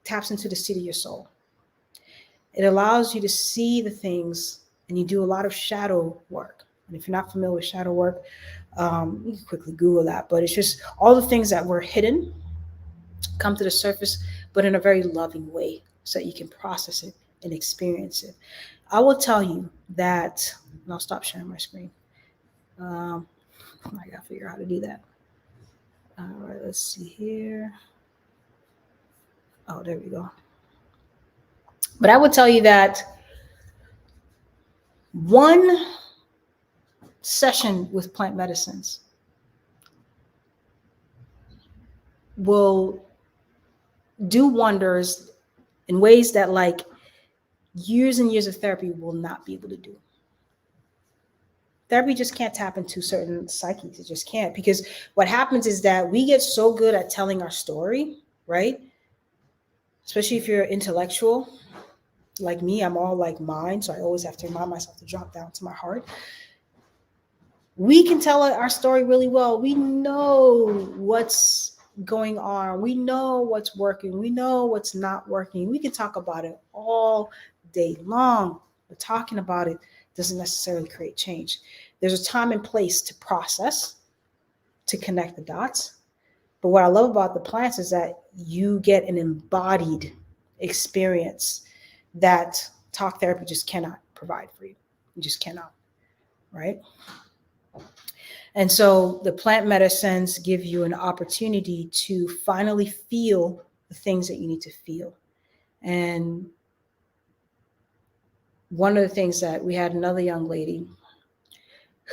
taps into the seat of your soul. It allows you to see the things, and you do a lot of shadow work. And if you're not familiar with shadow work, you can quickly Google that. But it's just all the things that were hidden come to the surface, but in a very loving way, so that you can process it and experience it. I will tell you that, and I'll stop sharing my screen. I gotta figure out how to do that. All right, let's see here. Oh, there we go. But I would tell you that one session with plant medicines will do wonders in ways that like years and years of therapy will not be able to do. Therapy just can't tap into certain psyches. It just can't, because what happens is that we get so good at telling our story, right? Especially if you're intellectual. Like me, I'm all like mind, so I always have to remind myself to drop down to my heart. We can tell our story really well. We know what's going on. We know what's working. We know what's not working. We can talk about it all day long, but talking about it doesn't necessarily create change. There's a time and place to process, to connect the dots. But what I love about the plants is that you get an embodied experience that talk therapy just cannot provide for you. You just cannot, right? And so the plant medicines give you an opportunity to finally feel the things that you need to feel. And one of the things that we had, another young lady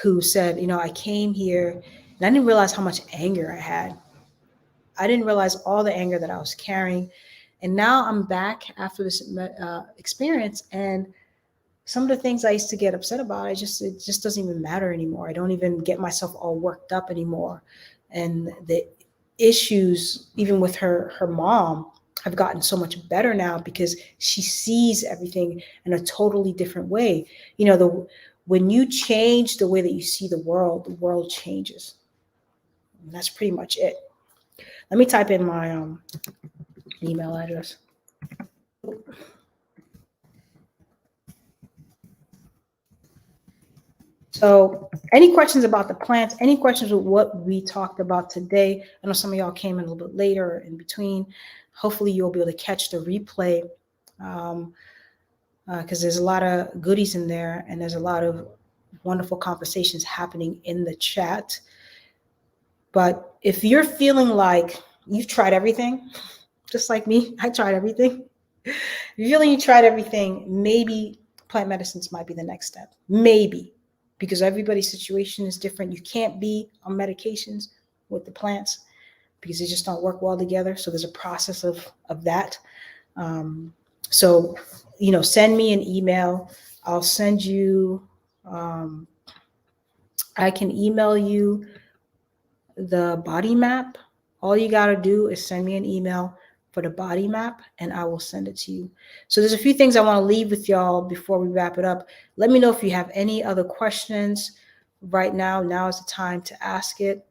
who said, you know, I came here and I didn't realize how much anger I had. I didn't realize all the anger that I was carrying. And now I'm back after this experience, and some of the things I used to get upset about, it just doesn't even matter anymore. I don't even get myself all worked up anymore. And the issues, even with her mom, have gotten so much better now because she sees everything in a totally different way. You know, when you change the way that you see the world changes. And that's pretty much it. Let me type in my email address. So any questions about the plants, any questions with what we talked about today? I know some of y'all came in a little bit later or in between. Hopefully you'll be able to catch the replay because there's a lot of goodies in there and there's a lot of wonderful conversations happening in the chat. But if you're feeling like you've tried everything, just like me, I tried everything. If you're feeling you tried everything, maybe plant medicines might be the next step. Maybe, because everybody's situation is different. You can't be on medications with the plants because they just don't work well together. So there's a process of that. So, send me an email. I'll send you, I can email you the body map. All you got to do is send me an email for the body map and I will send it to you. So there's a few things I want to leave with y'all before we wrap it up. Let me know if you have any other questions right now. Now is the time to ask it.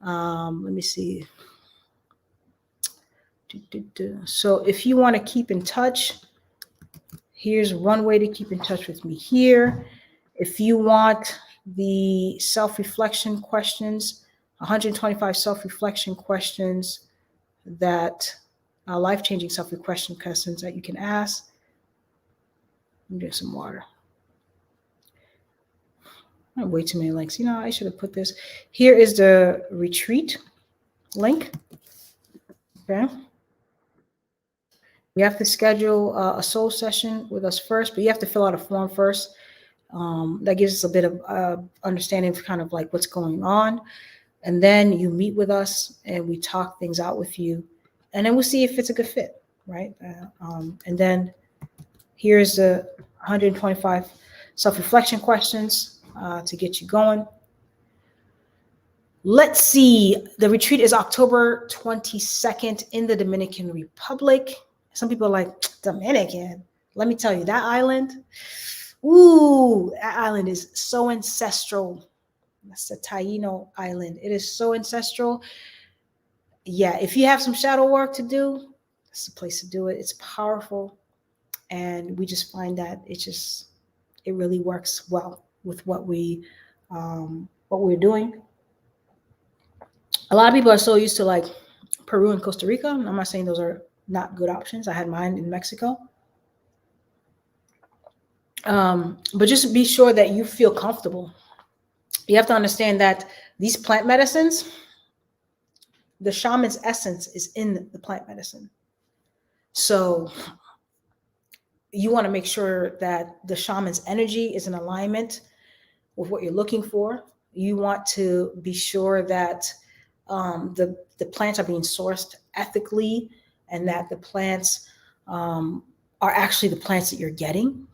Let me see. So if you want to keep in touch, here's one way to keep in touch with me here. If you want the self-reflection questions, 125 self-reflection questions that life-changing self-reflection questions that you can ask. Let me drink some water. I have way too many links. I should have put this. Here is the retreat link. Okay. You have to schedule a soul session with us first, but you have to fill out a form first. That gives us a bit of understanding of kind of like what's going on. And then you meet with us and we talk things out with you. And then we'll see if it's a good fit, right? And then here's the 125 self-reflection questions to get you going. Let's see. The retreat is October 22nd in the Dominican Republic. Some people are like, Dominican? Let me tell you, that island, that island is so ancestral. That's the Taino Island. It is so ancestral. Yeah, if you have some shadow work to do, it's the place to do it. It's powerful. And we just find that it really works well with what we're doing. A lot of people are so used to like Peru and Costa Rica. I'm not saying those are not good options. I had mine in Mexico. But just be sure that you feel comfortable. You have to understand that these plant medicines, the shaman's essence is in the plant medicine. So you want to make sure that the shaman's energy is in alignment with what you're looking for. You want to be sure that the plants are being sourced ethically and that the plants are actually the plants that you're getting.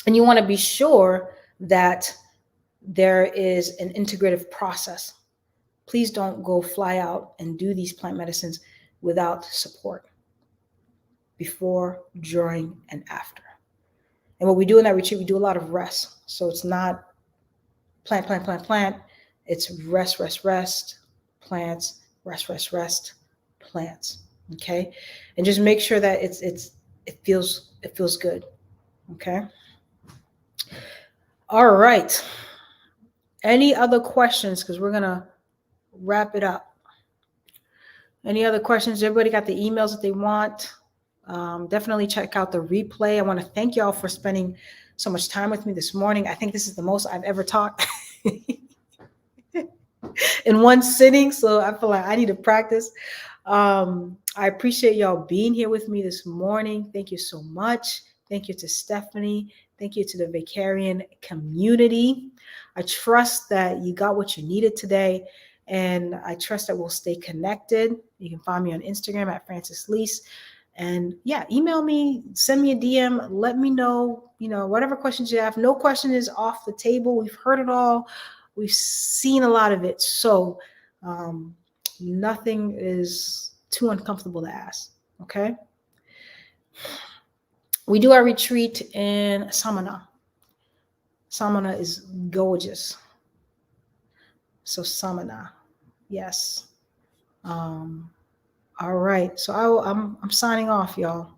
And you want to be sure that there is an integrative process. Please don't go fly out and do these plant medicines without support before, during, and after. And what we do in that retreat, we do a lot of rest. So it's not plant. It's rest, plants, rest, plants. Okay. And just make sure that it feels good. Okay. All right. Any other questions? Because we're going to wrap it up. Any other questions? Everybody got the emails that they want. Definitely check out the replay. I want to thank y'all for spending so much time with me this morning. I think this is the most I've ever talked in one sitting. So I feel like I need to practice. I appreciate y'all being here with me this morning. Thank you so much. Thank you to Stephanie. Thank you to the Vicarian community. I trust that you got what you needed today. And I trust that we'll stay connected. You can find me on Instagram at Frantzces Lease. And yeah, email me, send me a DM, let me know, whatever questions you have. No question is off the table. We've heard it all. We've seen a lot of it. So nothing is too uncomfortable to ask. Okay. We do our retreat in Samana. Samana is gorgeous. So Samana, yes. All right. So I'm signing off, y'all.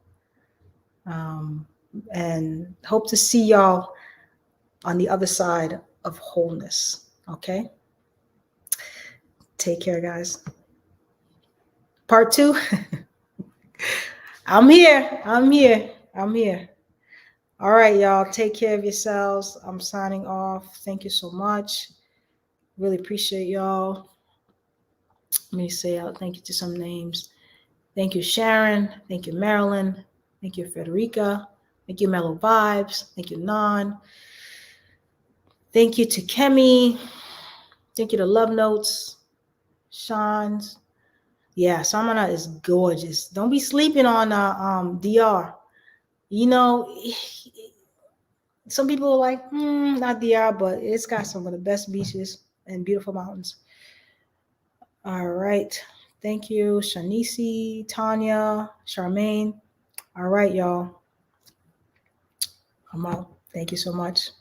And hope to see y'all on the other side of wholeness. Okay. Take care, guys. Part 2. I'm here. I'm here. I'm here. All right, y'all. Take care of yourselves. I'm signing off. Thank you so much. Really appreciate y'all. Let me say out thank you to some names. Thank you, Sharon. Thank you, Marilyn. Thank you, Frederica. Thank you, Mellow Vibes. Thank you, Non. Thank you to Kemi. Thank you to Love Notes. Sean's. Yeah, Samana is gorgeous. Don't be sleeping on DR. You know, some people are like, not DR, but it's got some of the best beaches and beautiful mountains. All right. Thank you, Shanisi, Tanya, Charmaine. All right, y'all. I'm out. Thank you so much.